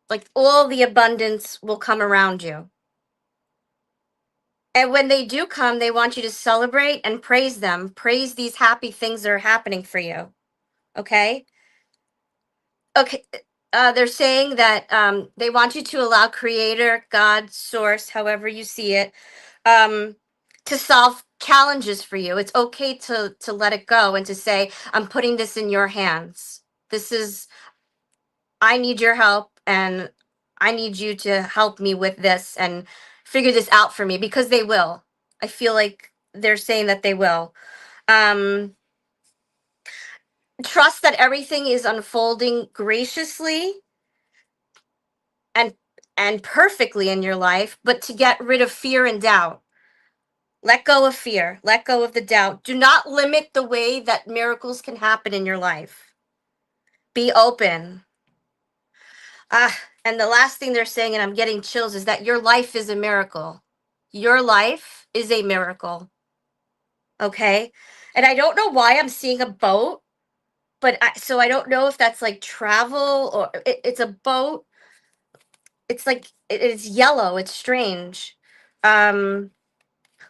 Like all the abundance will come around you. And when they do come, they want you to celebrate and praise them. Praise these happy things that are happening for you. Okay? Okay. They're saying that they want you to allow Creator, God, Source, however you see it, to solve challenges for you. It's okay to let it go and to say, I'm putting this in your hands. This is, I need your help, and I need you to help me with this and figure this out for me, because they will. I feel like they're saying that they will. Trust that everything is unfolding graciously and perfectly in your life, but to get rid of fear and doubt. Let go of fear. Let go of the doubt. Do not limit the way that miracles can happen in your life. Be open. And the last thing they're saying, and I'm getting chills, is that your life is a miracle. Your life is a miracle. Okay? And I don't know why I'm seeing a boat, but so I don't know if that's like travel or it's a boat. It's like it's yellow. It's strange.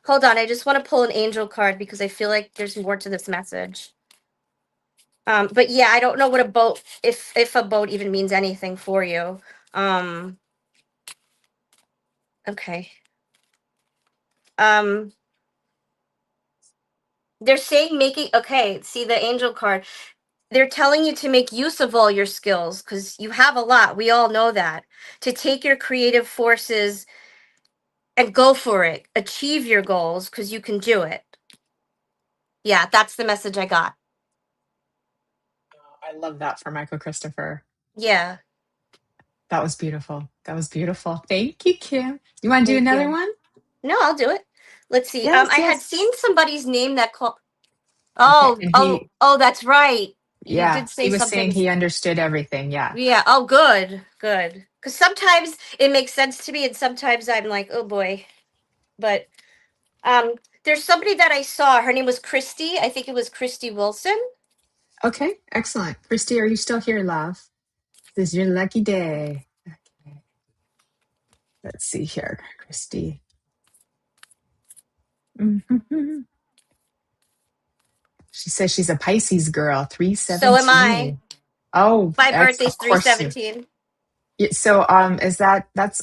Hold on, I just want to pull an angel card because I feel like there's more to this message. But yeah, I don't know what a boat, if a boat even means anything for you. Okay. They're saying making, okay, see the angel card. They're telling you to make use of all your skills because you have a lot. We all know that. To take your creative forces and go for it. Achieve your goals because you can do it. Yeah, that's the message I got. I love that for Michael Christopher. Yeah. That was beautiful. That was beautiful. Thank you, Kim. You want to do Thank another you. one? No, I'll do it. Let's see. Yes, I had yes. seen somebody's name that called. Okay. Oh, And oh, he, oh, that's right. You yeah, did he say was saying something. he understood everything. Yeah. Yeah. Oh, good, good. Because sometimes it makes sense to me, and sometimes I'm like, oh boy. But um, there's somebody that I saw. Her name was Christy. I think it was Christy Wilson. Okay. Excellent. Christy, are you still here, love? This is your lucky day. Okay. Let's see here, Christy. Mhm. She says she's a Pisces girl, So am I. 317. Oh, My X, birthday's of course you. 3/17. So is that's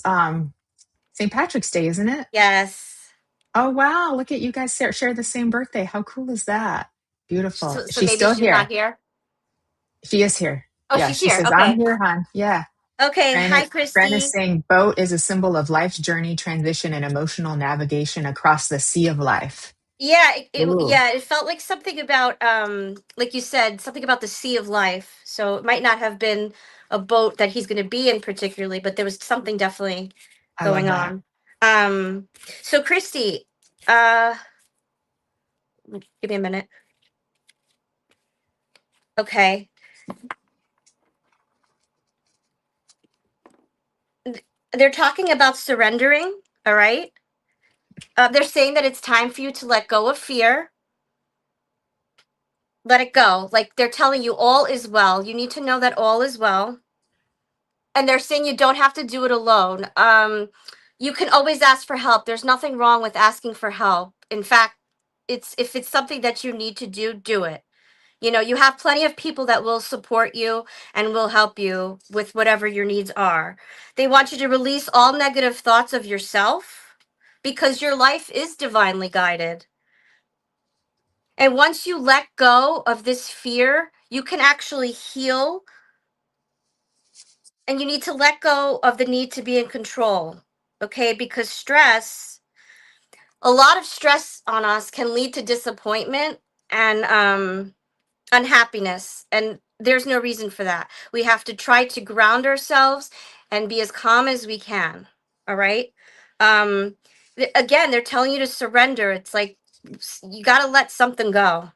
St. Patrick's Day, isn't it? Yes. Oh wow, look at you guys share the same birthday. How cool is that? Beautiful. So She's maybe still she's not here. here. She is here. Oh, Yeah, she's she here. says, I'm Okay. here, hon. Yeah. Okay. Hi, Fran is Christy. saying boat is a symbol of life's journey, transition, and emotional navigation across the sea of life. Yeah, Ooh, yeah, it felt like something about like you said, something about the sea of life. So it might not have been a boat that he's going to be in particularly, but there was something definitely I love going that. on. Um so Christy, uh give me a minute. Okay. They're talking about surrendering, all right? They're saying that it's time for you to let go of fear. Let it go. Like they're telling you all is well. You need to know that all is well. And they're saying you don't have to do it alone. You can always ask for help. There's nothing wrong with asking for help. In fact, it's if it's something that you need to do it. You know, you have plenty of people that will support you and will help you with whatever your needs are. They want you to release all negative thoughts of yourself because your life is divinely guided. And once you let go of this fear, you can actually heal, and you need to let go of the need to be in control. Okay? Because stress, a lot of stress on us can lead to disappointment and unhappiness. And there's no reason for that. We have to try to ground ourselves and be as calm as we can. All right? Again, they're telling you to surrender. It's like you got to let something go.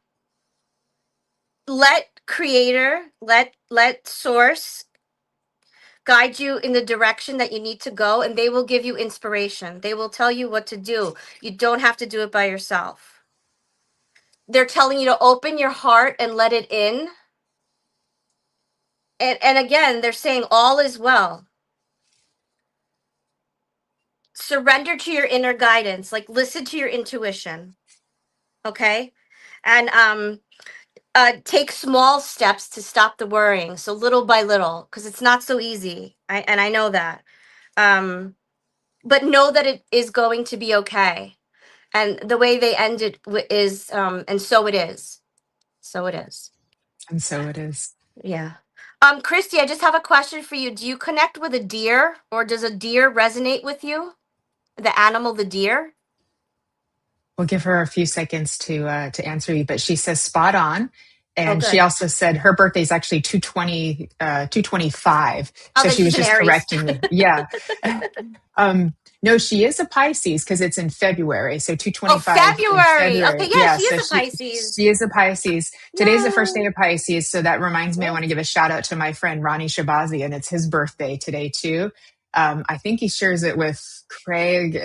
Let creator, let source guide you in the direction that you need to go, and they will give you inspiration. They will tell you what to do. You don't have to do it by yourself. They're telling you to open your heart and let it in. And again, they're saying all is well. Surrender to your inner guidance, like listen to your intuition. Okay? And take small steps to stop the worrying. So little by little, because it's not so easy. I know that. But know that it is going to be okay. And the way they end it is and so it is. So it is. And so it is. Yeah. Christy, I just have a question for you. Do you connect with a deer, or does a deer resonate with you? The animal, the deer? We'll give her a few seconds to answer you, but she says spot on. Oh, And she good. also said her birthday is actually 225. Oh, So then she she's was an just Aries. correcting me. Yeah. No, she is a Pisces because it's in February. So Oh, 225 in February. Okay, February. yeah, Yeah. she So is a Pisces. she is a Pisces. Today's the first day Yay. of Pisces. So that reminds me, I Yes. want to give a shout out to my friend Ronnie Shabazi, and it's his birthday today too. I think he shares it with Craig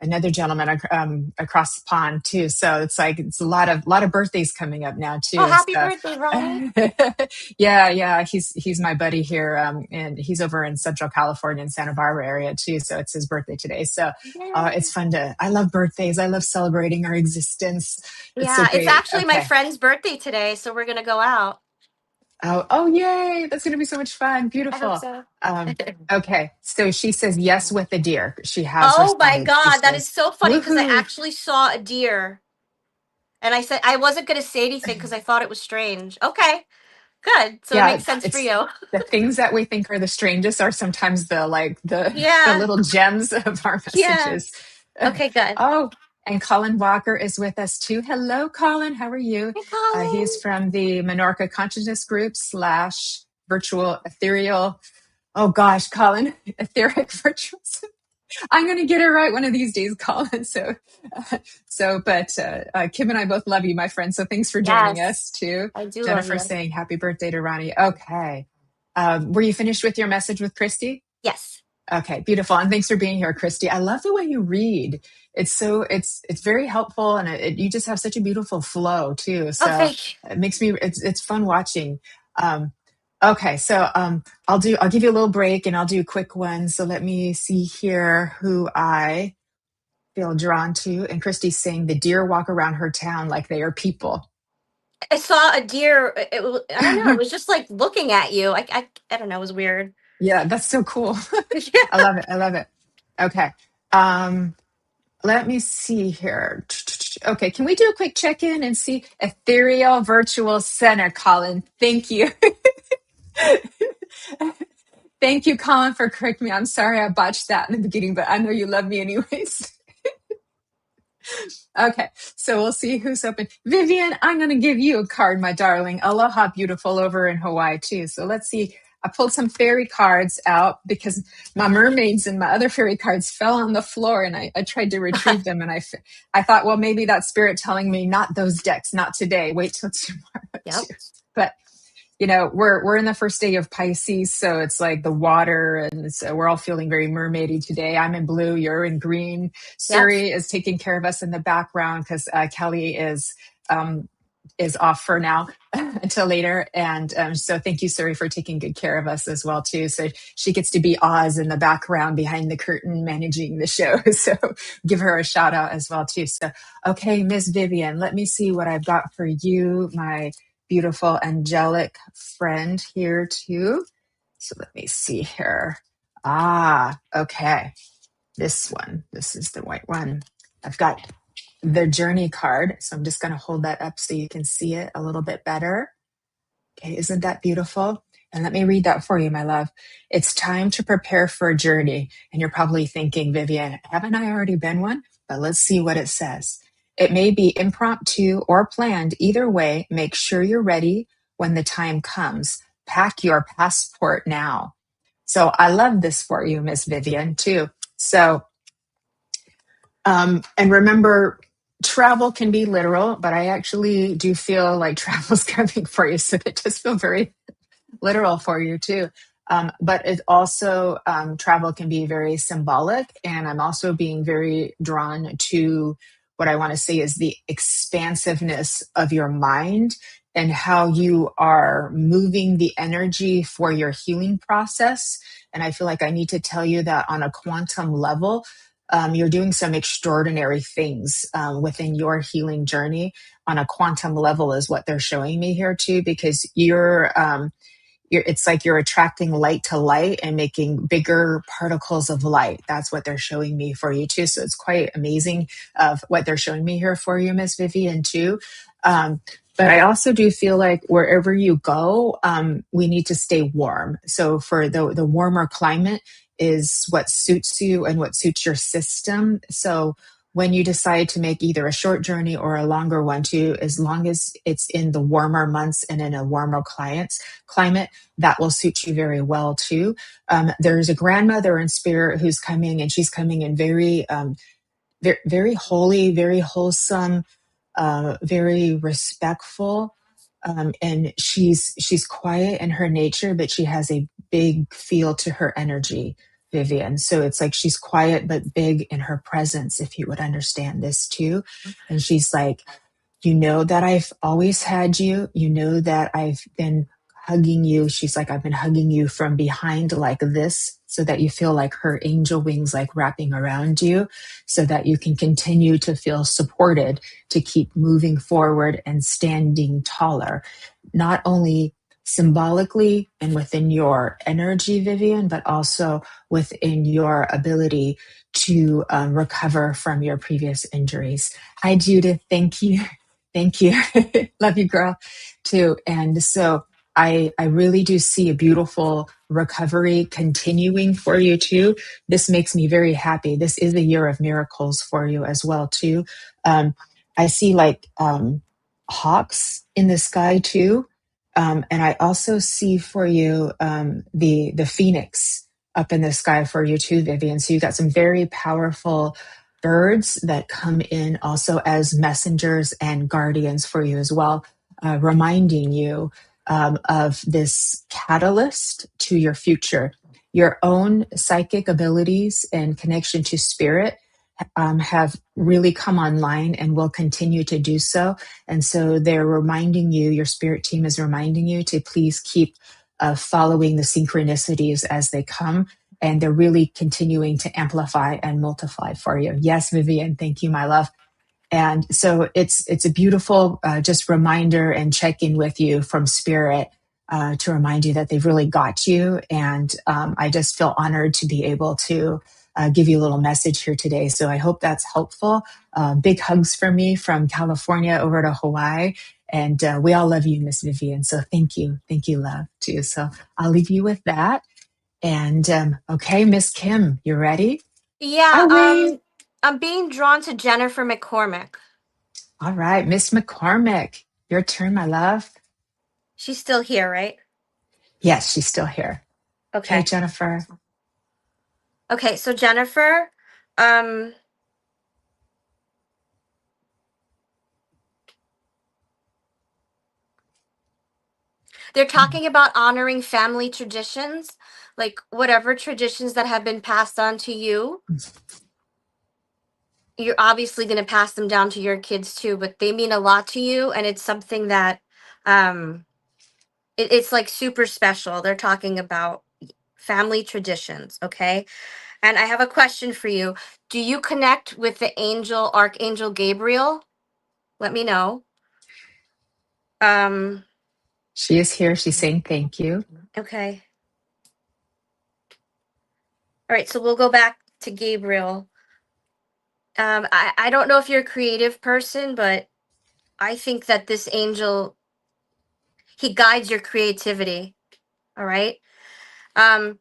another gentleman across the pond too. So it's like it's a lot of birthdays coming up now Oh, too. happy So birthday, Ronnie. yeah, he's my buddy here, and he's over in Central California in Santa Barbara area too. So it's his birthday today. So Yay. it's fun to. I love birthdays. I love celebrating our existence. It's so Yeah, it's great. actually my Okay. friend's birthday today, so we're gonna go out. Oh, yay. That's going to be so much fun. I hope Beautiful. so. Okay. So she says yes with the deer. She has Oh my responded. She God, that is says, so funny because I woohoo. actually saw a deer and I said I wasn't gonna say anything because I thought it was strange. Okay, good. So it Yeah, makes sense for it's you. the things that we think are the strangest are sometimes the Yeah, little gems of our yeah. messages. Okay, good. Oh, and Colin Walker is with us too. Hello, Colin. How are you? Hey, He is Colin. from the Menorca Consciousness Group slash virtual ethereal. Oh gosh, Colin, etheric virtual. I'm going to get it right one of these days, Colin. But Kim and I both love you, my friend. So thanks for joining Yes, us too. I do love Jennifer you. saying happy birthday to Ronnie. Okay. Were you finished with your message with Christy? Yes. Okay, beautiful. And thanks for being here, Christy. I love the way you read. It's very helpful, and you just have such a beautiful flow too. Oh, So thank you. it makes me it's fun watching. Um, okay, so I'll give you a little break, and I'll do a quick one. So let me see here who I feel drawn to. And Christy's saying the deer walk around her town like they are people. I saw a deer. I don't know. It was just like looking at you. I don't know. It was weird. Yeah, that's so cool. Yeah. I love it. I love it. Okay. Let me see here. Okay, can we do a quick check-in and see Ethereal Virtual Center, Colin? Thank you. Thank you, Colin, for correcting me. I'm sorry I botched that in the beginning, but I know you love me anyways. Okay, so we'll see who's open. Vivian, I'm going to give you a card, my darling. Aloha, beautiful, over in Hawaii, too. So let's see. I pulled some fairy cards out because my mermaids and my other fairy cards fell on the floor, and I tried to retrieve them. And I thought, well, maybe that's spirit telling me not those decks, not today. Wait till tomorrow, Yep. too. But we're in the first day of Pisces, so it's like the water, and so we're all feeling very mermaidy today. I'm in blue, you're in green. Yep. Suri is taking care of us in the background because Kelly is off for now until later, and so thank you, Suri, for taking good care of us as well too. So she gets to be Oz in the background behind the curtain managing the show. So give her a shout out as well too. So okay, Miss Vivian, let me see what I've got for you, my beautiful angelic friend here too. So let me see here. Okay. This is the white one. I've got the journey card. So I'm just going to hold that up so you can see it a little bit better. Okay, isn't that beautiful? And let me read that for you, my love. It's time to prepare for a journey. And you're probably thinking, Vivian, haven't I already been one? But let's see what it says. It may be impromptu or planned. Either way, make sure you're ready when the time comes. Pack your passport now. So I love this for you, Miss Vivian, too. So, and remember, travel can be literal, but I actually do feel like travel's coming for you. So it does feel very literal for you too. But it also, travel can be very symbolic. And I'm also being very drawn to what I want to say is the expansiveness of your mind and how you are moving the energy for your healing process. And I feel like I need to tell you that on a quantum level, you're doing some extraordinary things within your healing journey on a quantum level is what they're showing me here too, because it's like you're attracting light to light and making bigger particles of light. That's what they're showing me for you too. So it's quite amazing of what they're showing me here for you, Miss Vivian, too. But I also do feel like wherever you go, we need to stay warm. So for the warmer climate is what suits you and what suits your system. So when you decide to make either a short journey or a longer one too, as long as it's in the warmer months and in a warmer climate, that will suit you very well too. There's a grandmother in spirit who's coming, and she's coming in very, very holy, very wholesome, very respectful. And she's quiet in her nature, but she has a big feel to her energy. Vivian. So it's like she's quiet but big in her presence, if you would understand this too. And she's like, you know that I've always had you. You know that I've been hugging you. She's like, I've been hugging you from behind like this so that you feel like her angel wings like wrapping around you so that you can continue to feel supported to keep moving forward and standing taller, not only symbolically and within your energy, Vivian, but also within your ability to recover from your previous injuries. Hi, Judith. Thank you. Thank you. Love you, girl, too. And so I really do see a beautiful recovery continuing for you, too. This makes me very happy. This is a year of miracles for you as well, too. I see like hawks in the sky, too. And I also see for you the phoenix up in the sky for you, too, Vivian. So you got some very powerful birds that come in also as messengers and guardians for you as well, reminding you of this catalyst to your future. Your own psychic abilities and connection to spirit have really come online and will continue to do so. And so they're reminding you, your spirit team is reminding you to please keep following the synchronicities as they come, and they're really continuing to amplify and multiply for you. Yes, Vivian, thank you, my love. And so it's a beautiful just reminder and check in with you from spirit to remind you that they've really got you. And I just feel honored to be able to give you a little message here today. So I hope that's helpful. Big hugs from me from California over to Hawaii. And we all love you, Miss Vivian. So thank you. Thank you, love, too. So I'll leave you with that. And okay, Miss Kim, you ready? Yeah, Hi, Wayne. I'm being drawn to Jennifer McCormick. All right, Miss McCormick, your turn, my love. She's still here, right? Yes, she's still here. Okay, Okay. Jennifer. Okay, so Jennifer, um, they're talking about honoring family traditions, like whatever traditions that have been passed on to you. You're obviously going to pass them down to your kids too, but they mean a lot to you, and it's something that um, it's like super special. They're talking about family traditions, okay? And I have a question for you. Do you connect with the angel, Archangel Gabriel? Let me know. Um, She is here. She's saying thank you. okay. All right, so we'll go back to Gabriel. I don't know if you're a creative person, but I think that this angel, he guides your creativity. All right. Um,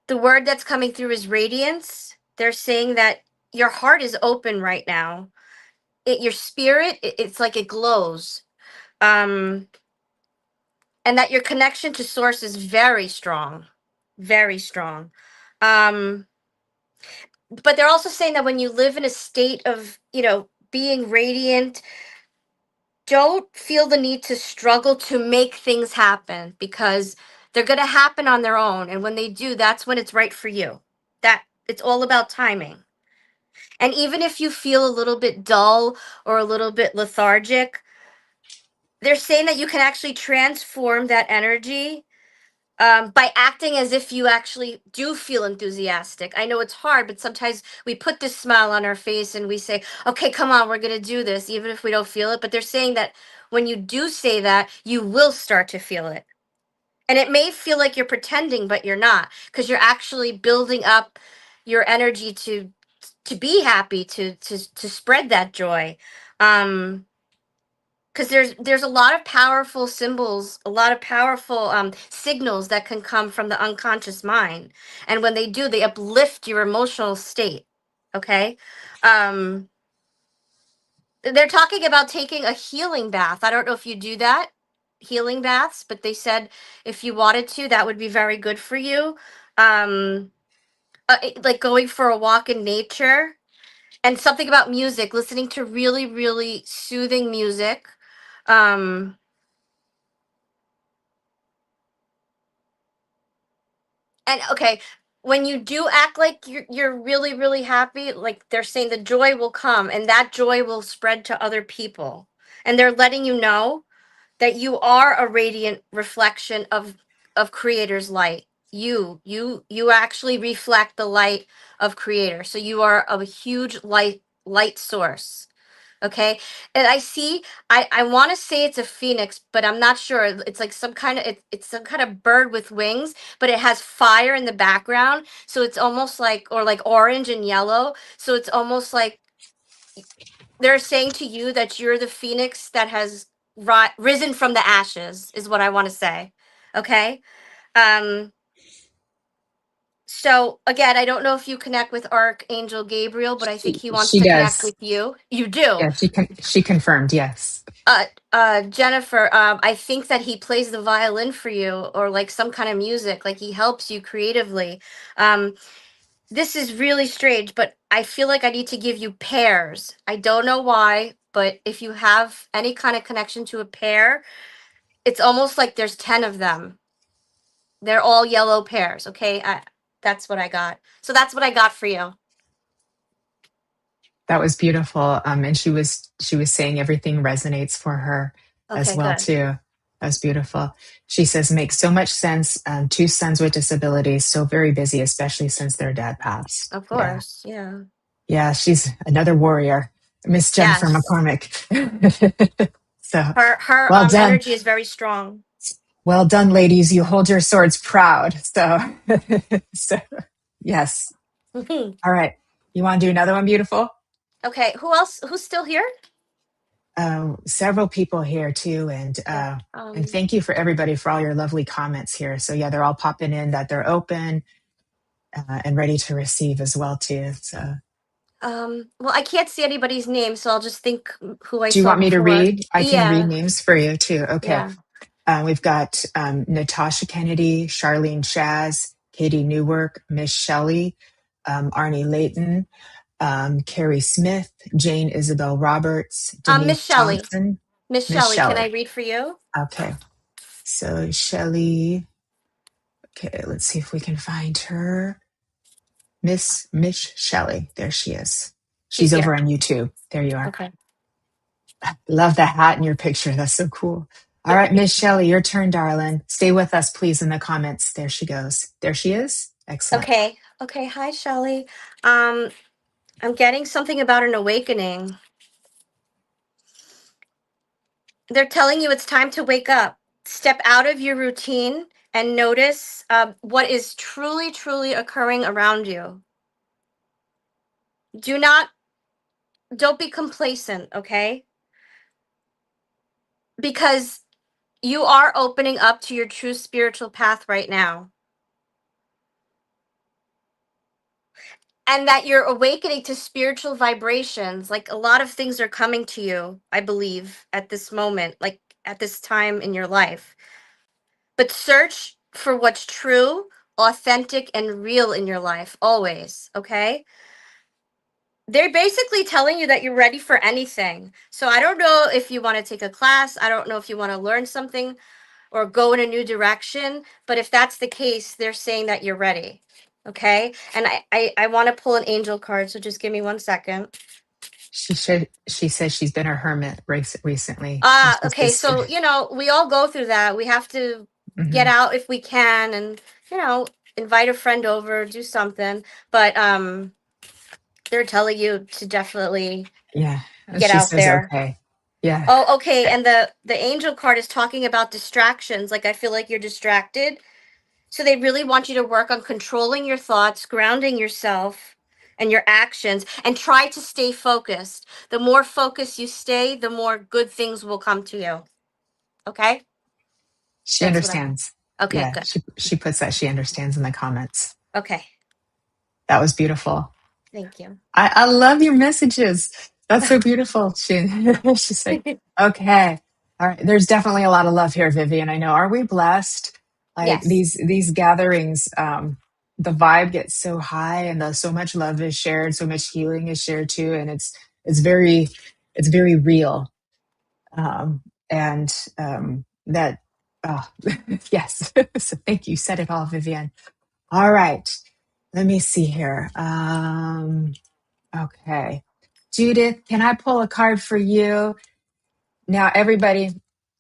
the word that's coming through is radiance. They're saying that your heart is open right now. Your spirit, it's like it glows. Um, and that your connection to source is very strong, very strong. Um, but they're also saying that when you live in a state of, being radiant, don't feel the need to struggle to make things happen, because they're going to happen on their own, and when they do, that's when it's right for you. That it's all about timing. And even if you feel a little bit dull or a little bit lethargic, they're saying that you can actually transform that energy by acting as if you actually do feel enthusiastic. I know it's hard, but sometimes we put this smile on our face and we say, okay, come on, we're going to do this, even if we don't feel it. But they're saying that when you do say that, you will start to feel it. And it may feel like you're pretending, but you're not, because you're actually building up your energy to be happy, to spread that joy. Because there's a lot of powerful symbols, a lot of powerful signals that can come from the unconscious mind, and when they do, they uplift your emotional state. Okay. um they're talking about taking a healing bath. I don't know if you do that, healing baths, but they said if you wanted to, that would be very good for you. um like going for a walk in nature, and something about music, listening to really, really soothing music. um and okay, when you do act like you're really really happy, like they're saying the joy will come and that joy will spread to other people. And they're letting you know that you are a radiant reflection of creator's light. You actually reflect the light of creator. So you are a huge light source. Okay. And I see, I want to say it's a phoenix, but I'm not sure. It's like some kind of it's some kind of bird with wings, but it has fire in the background. So it's almost like, or like orange and yellow. So it's almost like they're saying to you that you're the phoenix that has risen from the ashes, is what I want to say. Okay. Um so again, I don't know if you connect with Archangel Gabriel, but I think he wants She to connect does. with you. You do. Yeah, she confirmed. Yes. Jennifer, I think that he plays the violin for you, or like some kind of music, like he helps you creatively. Um, this is really strange, but I feel like I need to give you pears. I don't know why, but if you have any kind of connection to a pear, it's almost like there's 10 of them. They're all yellow pears, okay? That's what I got. So that's what I got for you. That was beautiful. And she was saying everything resonates for her as Okay, well good. too. That was beautiful. She says makes so much sense. Two sons with disabilities, so very busy, especially since their dad passed. Of Yeah, course. Yeah. yeah. She's another warrior, Miss Jennifer Yes. McCormick. So Her well done, energy is very strong. well done, ladies. You hold your swords proud. So, so yes. All right. You want to do another one, beautiful? Okay, who else? Who's still here? Several people here too, Okay. and thank you for everybody for all your lovely comments here. So yeah, they're all popping in that they're open and ready to receive as well too. So Well, I can't see anybody's name, so I'll just think who I do you saw want me to before. read? I can read Yeah, names for you too. Okay, yeah. we've got Natasha Kennedy, Charlene Shaz, Katie Newark, Miss Shelley, Arnie Layton, Carrie Smith, Jane Isabel Roberts, Miss Denise Shelley. Thompson, Miss Miss Shelley, can I Shelley. read for you? Okay, so Shelley. Okay, let's see if we can find her. Miss Shelley. There she is. She's She's over here. on YouTube. There you are. Okay. Love the hat in your picture. That's so cool. All right, Miss Shelley, your turn, darling. Stay with us, please, in the comments. There she goes. There she is. Excellent. Okay. Okay. Hi, Shelley. Um, I'm getting something about an awakening. They're telling you it's time to wake up. Step out of your routine and notice what is truly, truly occurring around you. Do not, don't be complacent, okay? Because you are opening up to your true spiritual path right now. And that you're awakening to spiritual vibrations. Like a lot of things are coming to you, I believe, at this moment, like at this time in your life. But search for what's true, authentic, and real in your life, always, okay? They're basically telling you that you're ready for anything. So I don't know if you want to take a class, I don't know if you want to learn something or go in a new direction. But if that's the case, they're saying that you're ready. Okay. And I want to pull an angel card. So just give me 1 second. She says she's been a hermit recently. And Ah, she okay. says, So, we all go through that. We have to get mhm, out if we can and, invite a friend over, do something. But they're telling you to definitely yeah. And get she out says, there. okay. Yeah. Oh, okay. And the angel card is talking about distractions. Like I feel like you're distracted. So they really want you to work on controlling your thoughts, grounding yourself and your actions, and try to stay focused. The more focused you stay, the more good things will come to you. Okay? She That's what I got. understands. Okay, Yeah. good. She puts that she understands in the comments. Okay. That was beautiful. Thank you. I love your messages. That's so beautiful. She's like, okay. All right. There's definitely a lot of love here, Vivian. I know. Are we blessed? Like Yes. these gatherings, the vibe gets so high and so much love is shared, so much healing is shared too. And it's very it's very real. And that oh yes. So thank you. Said it all, Vivian. All right. Let me see here. Okay. Judith, can I pull a card for you? Now, everybody,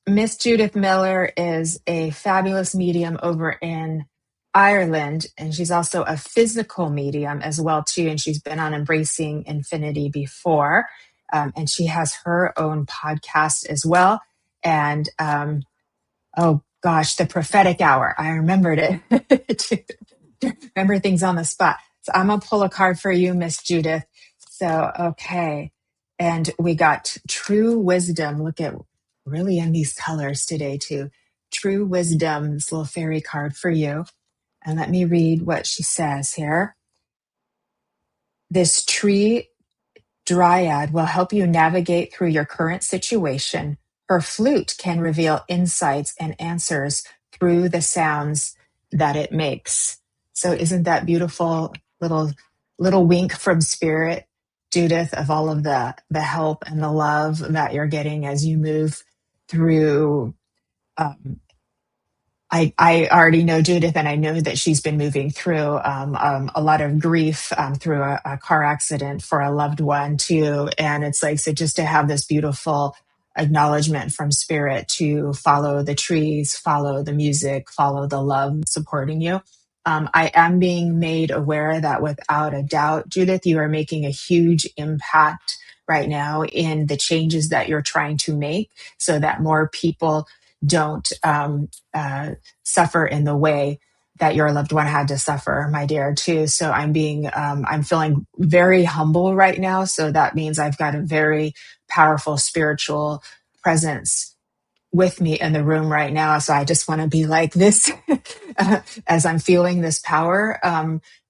Miss Judith Miller is a fabulous medium over in Ireland, and she's also a physical medium as well too. And she's been on Embracing Infinity before, and she has her own podcast as well. And oh gosh, the prophetic hour. I remembered it. Remember things on the spot. So I'm gonna pull a card for you, Miss Judith. So okay. And we got true wisdom. Look at really in these colors today, too. True wisdom, this little fairy card for you. And let me read what she says here. This tree Dryad will help you navigate through your current situation. Her flute can reveal insights and answers through the sounds that it makes. So isn't that beautiful little wink from spirit, Judith, of all of the help and the love that you're getting as you move through um, I already know Judith, and I know that she's been moving through a lot of grief through a car accident for a loved one, too. And it's like, so just to have this beautiful acknowledgement from spirit to follow the trees, follow the music, follow the love supporting you. I am being made aware that without a doubt, Judith, you are making a huge impact right now in the changes that you're trying to make so that more people don't suffer in the way that your loved one had to suffer, my dear, too. So I'm feeling very humble right now. So that means I've got a very powerful spiritual presence with me in the room right now. So I just want to be like this as I'm feeling this power.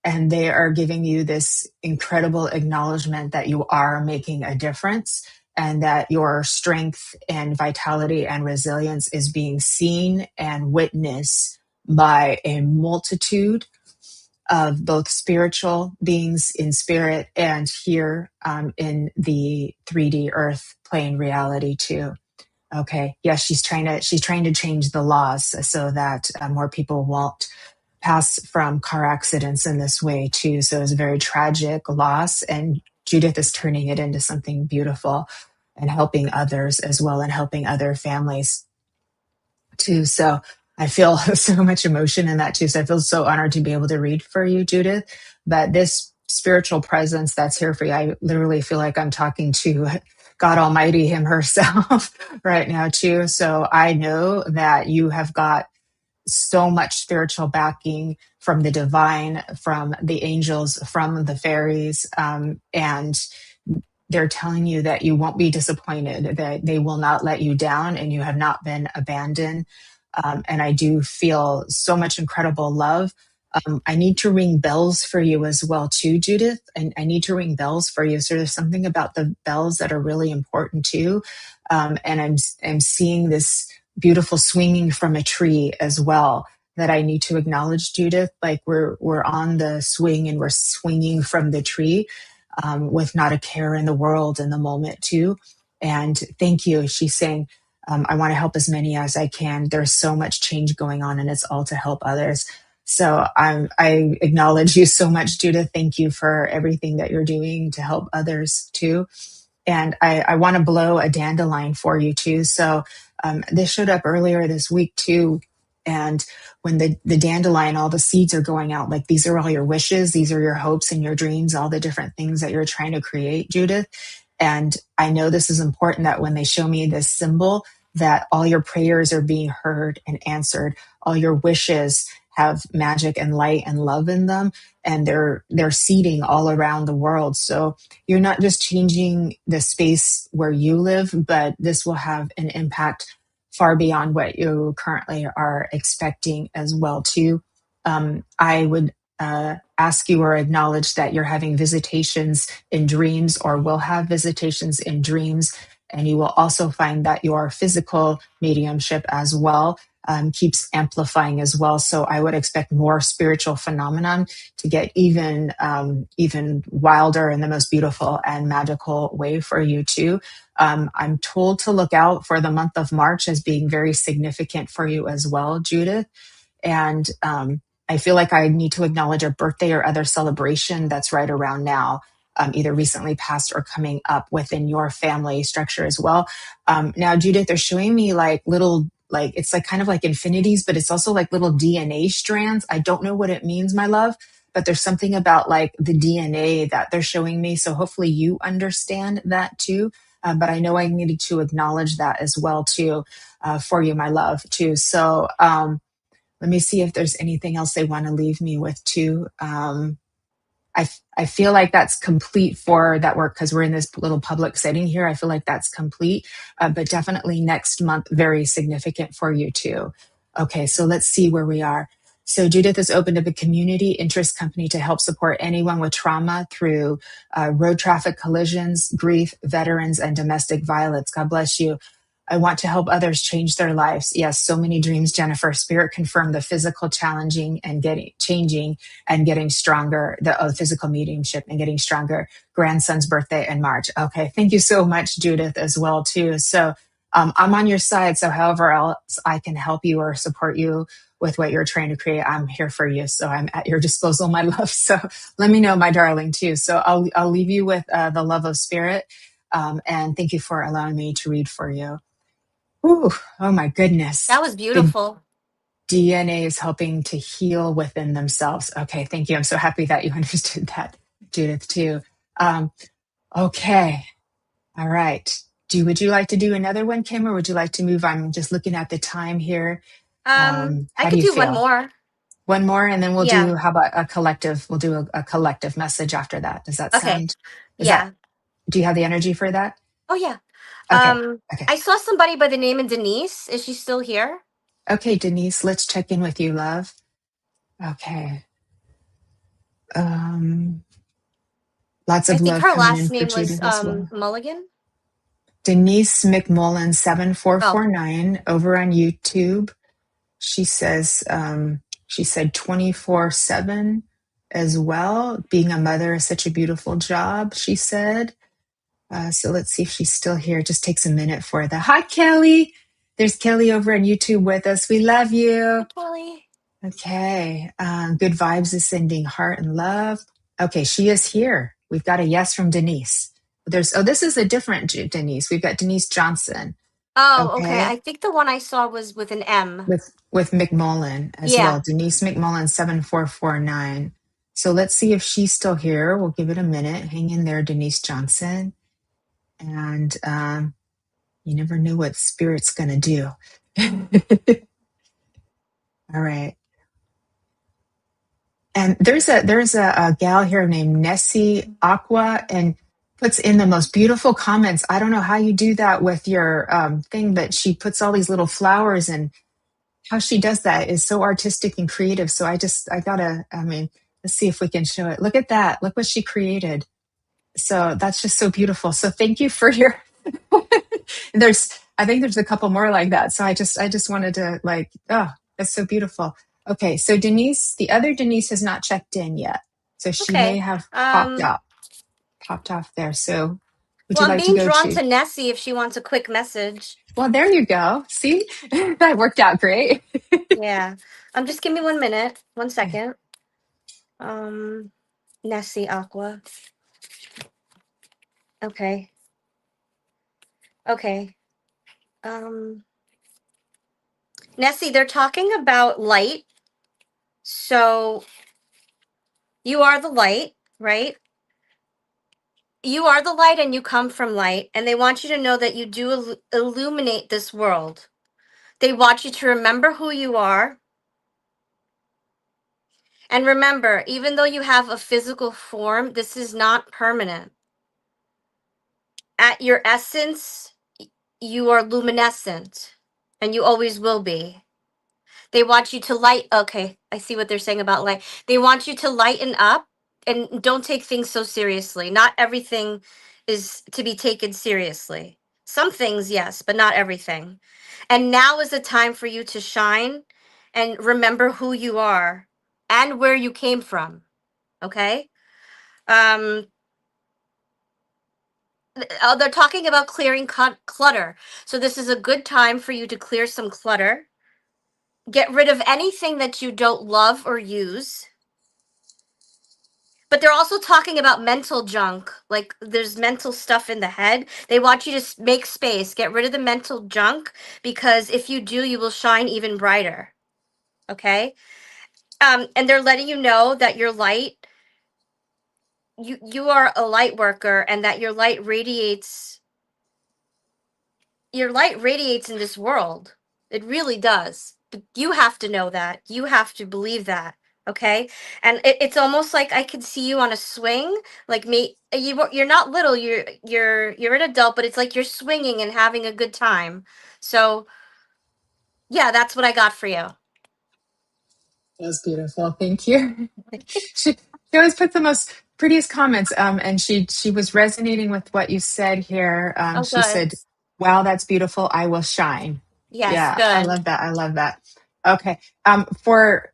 And they are giving you this incredible acknowledgement that you are making a difference and that your strength and vitality and resilience is being seen and witnessed by a multitude of both spiritual beings in spirit and here in the 3D earth plane reality too. Okay. Yes, she's trying to change the laws so that more people won't pass from car accidents in this way too. So it's a very tragic loss, and Judith is turning it into something beautiful and helping others as well, and helping other families too. So I feel so much emotion in that too. So I feel so honored to be able to read for you, Judith. But this spiritual presence that's here for you, I literally feel like I'm talking to God Almighty, Him herself, right now too. So I know that you have got so much spiritual backing from the divine, from the angels, from the fairies, and they're telling you that you won't be disappointed, that they will not let you down, and you have not been abandoned. And I do feel so much incredible love. I need to ring bells for you as well, too, Judith. And I need to ring bells for you. So there's something about the bells that are really important too. And I'm seeing this beautiful swinging from a tree as well that I need to acknowledge, Judith. Like we're on the swing and we're swinging from the tree with not a care in the world in the moment too. And thank you. She's saying, I want to help as many as I can. There's so much change going on, and it's all to help others. So I acknowledge you so much, Judith. Thank you for everything that you're doing to help others too. And I want to blow a dandelion for you too. So this showed up earlier this week too. And when the dandelion, all the seeds are going out, like these are all your wishes, these are your hopes and your dreams, all the different things that you're trying to create, Judith. And I know this is important that when they show me this symbol, that all your prayers are being heard and answered. All your wishes have magic and light and love in them, and they're seeding all around the world. So you're not just changing the space where you live, but this will have an impact far beyond what you currently are expecting as well too. I would ask you or acknowledge that you're having visitations in dreams or will have visitations in dreams. And you will also find that your physical mediumship as well keeps amplifying as well. So I would expect more spiritual phenomenon to get even wilder in the most beautiful and magical way for you too. I'm told to look out for the month of March as being very significant for you as well, Judith. And I feel like I need to acknowledge a birthday or other celebration that's right around now, either recently passed or coming up within your family structure as well. Now, Judith, they're showing me like little, like it's like kind of like infinities, but it's also like little DNA strands. I don't know what it means, my love, but there's something about like the DNA that they're showing me. So hopefully you understand that too. But I know I needed to acknowledge that as well too, for you, my love, too. So, let me see if there's anything else they want to leave me with too. I feel like that's complete for that work because we're in this little public setting here. I feel like that's complete, but definitely next month, very significant for you too. Okay, so let's see where we are. So Judith has opened up a community interest company to help support anyone with trauma through road traffic collisions, grief, veterans, and domestic violence. God bless you. I want to help others change their lives. Yes, so many dreams, Jennifer. Spirit confirmed the physical challenging and getting changing and getting stronger, the physical mediumship and getting stronger. Grandson's birthday in March. Okay, thank you so much, Judith, as well too. So I'm on your side. So however else I can help you or support you with what you're trying to create, I'm here for you. So I'm at your disposal, my love. So let me know, my darling, too. So I'll leave you with the love of spirit. And thank you for allowing me to read for you. Ooh, oh my goodness. That was The beautiful. DNA is helping to heal within themselves. Okay, thank you. I'm so happy that you understood that, Judith, too. Um, okay, all right. Would you like to do another one, Kim, or would you like to move? I'm just looking at the time here. I How do could you do one feel? more. One more, and then we'll Yeah. do, how about a collective? We'll do a collective message after that. Does that Okay. sound, is that, Yeah. do you have the energy for that? Oh yeah. Okay, okay. I saw somebody by the name of Denise. Is she still here? Okay, Denise, let's check in with you, love. Okay. Um, Lots I of think love her coming last in for name was Judith as well. Mulligan. Denise McMullen Oh, 7449 over on YouTube. She says she said 24/7 as well. Being a mother is such a beautiful job, she said. So let's see if she's still here. It just takes a minute for that. Hi, Kelly. There's Kelly over on YouTube with us. We love hi you. Kelly. Okay. Good vibes is sending heart and love. Okay, she is here. We've got a yes from Denise. This is a different Denise. We've got Denise Johnson. Oh, okay. Okay. I think the one I saw was with an M. With McMullen as Yeah. well. Denise McMullen 7449. So let's see if she's still here. We'll give it a minute. Hang in there, Denise Johnson. And you never know what spirit's gonna do. All right. And there's a gal here named Nessie Aqua and puts in the most beautiful comments. I don't know how you do that with your thing, but she puts all these little flowers, and how she does that is so artistic and creative. So I mean, let's see if we can show it. Look at that. Look what she created. So that's just so beautiful. So thank you for your I think there's a couple more like that. So I just wanted to like, oh, that's so beautiful. Okay, so Denise, the other Denise has not checked in yet. So she may Okay. have Um, popped off there. So would well, you I'm like to being go drawn to? to Nessie if she wants a quick message. Well, there you go. See, that worked out great. Yeah. Just give me 1 minute. One Okay. second. Um, Nessie Aqua. Okay. Okay. Um, Nessie, they're talking about light. So you are the light, right? You are the light and you come from light. And they want you to know that you do illuminate this world. They want you to remember who you are. And remember, even though you have a physical form, this is not permanent. At your essence, you are luminescent and you always will be. They want you to light. Okay, I see what they're saying about light. They want you to lighten up and don't take things so seriously. Not everything is to be taken seriously. Some things, yes, but not everything. And now is the time for you to shine and remember who you are and where you came from. Okay? Um, they're talking about clearing clutter. So this is a good time for you to clear some clutter. Get rid of anything that you don't love or use. But they're also talking about mental junk. Like there's mental stuff in the head. They want you to make space, get rid of the mental junk, because if you do, you will shine even brighter. Okay? And they're letting you know that your light, you are a light worker, and that your light radiates in this world. It really does. But you have to know that. You have to believe that. Okay? And it's almost like I can see you on a swing. Like me, you're not little. You're an adult, but it's like you're swinging and having a good time. So yeah, that's what I got for you. That's beautiful. Thank you. She always puts the most prettiest comments. And she was resonating with what you said here. Oh, She good. said, "Wow, that's beautiful. I will shine." Yes, Yeah, I good. love that. I love that. Okay. For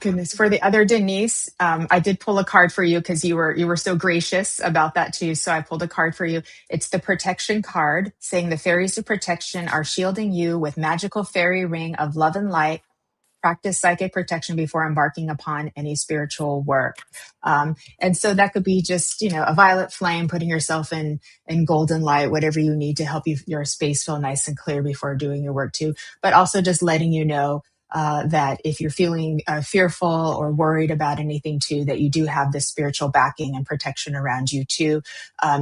goodness, for the other Denise, I did pull a card for you because you were so gracious about that too. So I pulled a card for you. It's the protection card, saying the fairies of protection are shielding you with magical fairy ring of love and light. Practice psychic protection before embarking upon any spiritual work. And so that could be just, a violet flame, putting yourself in golden light, whatever you need to help your space feel nice and clear before doing your work too. But also just letting you know that if you're feeling fearful or worried about anything too, that you do have this spiritual backing and protection around you too.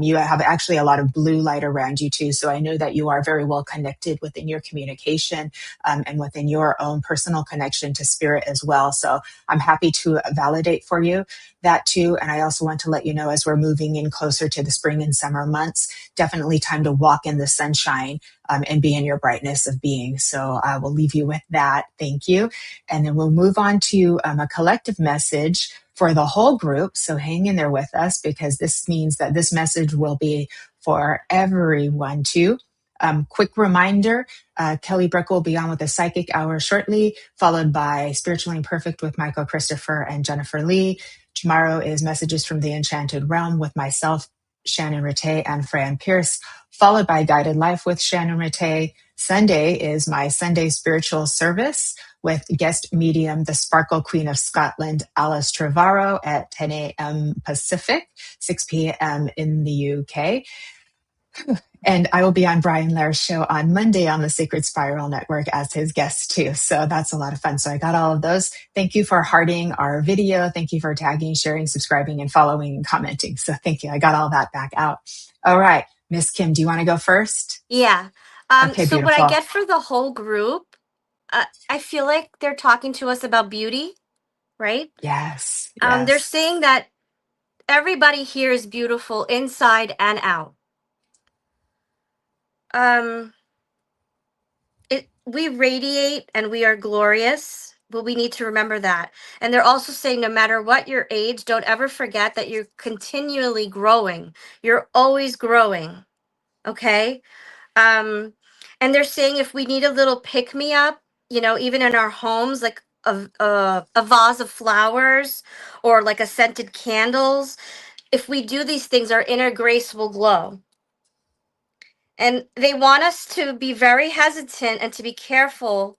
You have actually a lot of blue light around you too. So I know that you are very well connected within your communication, and within your own personal connection to spirit as well. So I'm happy to validate for you that too. And I also want to let you know, as we're moving in closer to the spring and summer months, definitely time to walk in the sunshine, and be in your brightness of being. So I will leave you with that. Thank you. And then we'll move on to a collective message for the whole group. So hang in there with us, because this means that this message will be for everyone too. Quick reminder, Kelly Breck will be on with the Psychic Hour shortly, followed by Spiritually Imperfect with Michael Christopher and Jennifer Lee. Tomorrow is Messages from the Enchanted Realm with myself, Shannon Rattay, and Fran Pierce, followed by Guided Life with Shannon Rattay. Sunday is my Sunday spiritual service with guest medium, the Sparkle Queen of Scotland, Alice Trevorrow, at 10 a.m. Pacific, 6 p.m. in the UK. And I will be on Brian Lair's show on Monday on the Sacred Spiral Network as his guest too. So that's a lot of fun. So I got all of those. Thank you for hearting our video. Thank you for tagging, sharing, subscribing, and following and commenting. So thank you. I got all that back out. All right. Miss Kim, do you want to go first? Yeah. Okay, So what I beautiful. get for the whole group, I feel like they're talking to us about beauty, right? Yes, They're yes. saying that everybody here is beautiful inside and out. Um, we radiate and we are glorious, but we need to remember that. And they're also saying no matter what your age, don't ever forget that you're continually growing. You're always growing. Okay? Um, and they're saying if we need a little pick me up, even in our homes, like a vase of flowers or like a scented candles, if we do these things, our inner grace will glow. And they want us to be very hesitant and to be careful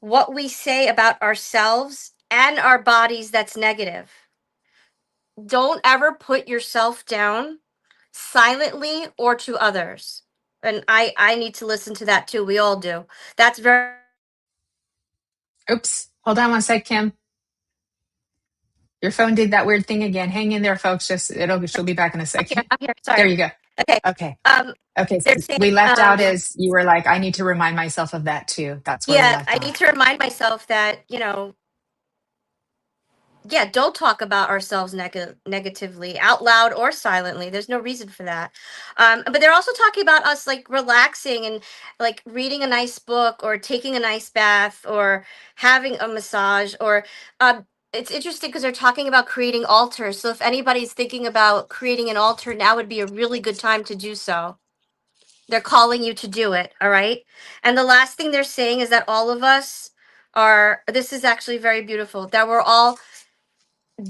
what we say about ourselves and our bodies that's negative. Don't ever put yourself down silently or to others. And I need to listen to that too. We all do. That's very. Oops. Hold on one sec, Kim. Your phone did that weird thing again. Hang in there, folks. She'll be back in a I'm here. second. I'm here. There Sorry. you go. Okay. Okay. Um, Okay. they're So we saying, left out as you were like, I need to remind myself of that too. That's where we yeah, left I off. need to remind myself that, yeah, don't talk about ourselves negatively out loud or silently. There's no reason for that. But they're also talking about us like relaxing and like reading a nice book or taking a nice bath or having a massage or it's interesting because they're talking about creating altars. So if anybody's thinking about creating an altar, now would be a really good time to do so. They're calling you to do it, all right? And the last thing they're saying is that all of us are, this is actually very beautiful, that we're all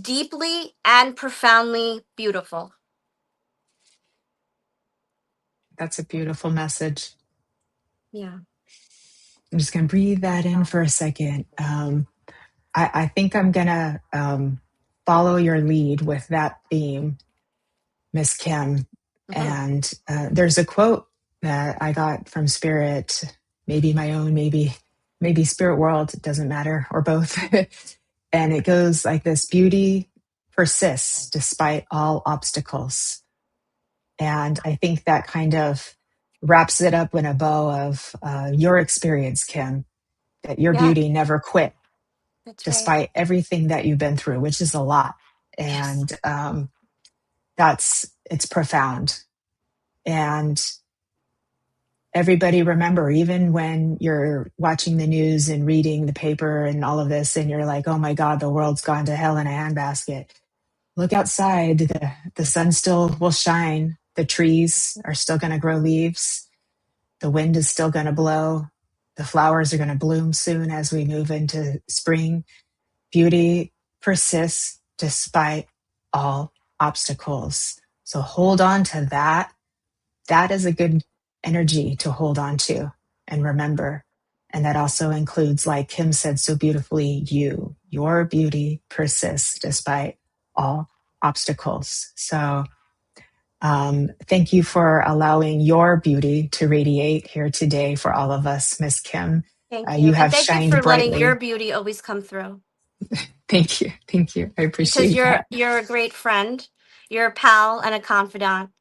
deeply and profoundly beautiful. That's a beautiful message. Yeah. I'm just going to breathe that in for a second. I think I'm going to follow your lead with that theme, Miss Kim. Mhm. And there's a quote that I got from Spirit, maybe my own, maybe Spirit World, it doesn't matter, or both. And it goes like this: beauty persists despite all obstacles. And I think that kind of wraps it up in a bow of your experience, Kim, that your Yeah, beauty never quit that's right. despite everything that you've been through, which is a lot. Yes. And it's profound. And everybody remember, even when you're watching the news and reading the paper and all of this, and you're like, oh my God, the world's gone to hell in a handbasket. Look outside. The sun still will shine. The trees are still going to grow leaves. The wind is still going to blow. The flowers are going to bloom soon as we move into spring. Beauty persists despite all obstacles. So hold on to that. That is a good energy to hold on to and remember. And that also includes, like Kim said so beautifully, you. Your beauty persists despite all obstacles. So thank you for allowing your beauty to radiate here today for all of us, Miss Kim. Thank you. You And have thank you shined for letting your brightly. beauty always come through. Thank you. Thank you. I Because appreciate you're that. you're a great friend. You're a pal and a confidant.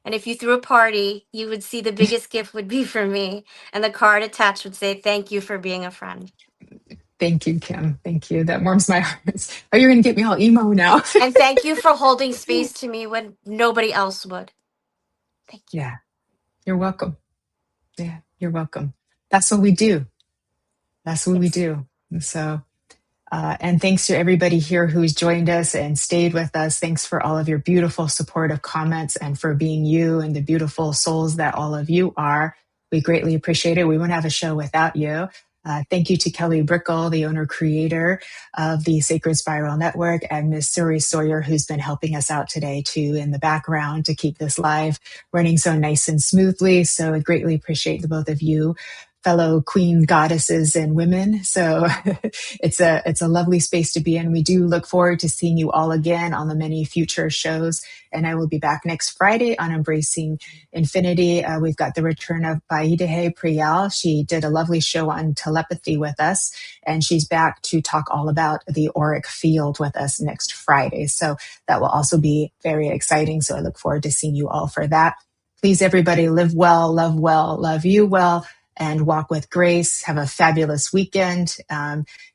And if you threw a party, you would see the biggest gift would be for me. And the card attached would say, thank you for being a friend. Thank you, Kim. Thank you. That warms my heart. Oh, you're going to get me all emo now. And thank you for holding space to me when nobody else would. Thank you. Yeah, you're welcome. Yeah, you're welcome. That's what we do. That's what we Yes. do. And so, and thanks to everybody here who's joined us and stayed with us. Thanks for all of your beautiful supportive comments and for being you and the beautiful souls that all of you are. We greatly appreciate it. We wouldn't have a show without you. Thank you to Kelly Brickle, the owner creator of the Sacred Spiral Network, and Miss Suri Sawyer, who's been helping us out today too in the background to keep this live running so nice and smoothly. So I greatly appreciate the both of you, fellow queen goddesses and women. So it's a lovely space to be in. We do look forward to seeing you all again on the many future shows. And I will be back next Friday on Embracing Infinity. We've got the return of Baidehe Priyal. She did a lovely show on telepathy with us, and she's back to talk all about the auric field with us next Friday. So that will also be very exciting. So I look forward to seeing you all for that. Please, everybody, live well, love you well, and walk with grace. Have a fabulous weekend,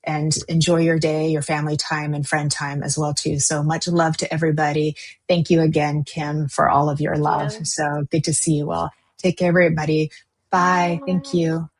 and enjoy your day, your family time, and friend time as well too. So much love to everybody. Thank you again, Kim, for all of your Thank love. you. So good to see you all. Take care, everybody. Bye. Thank Bye. you.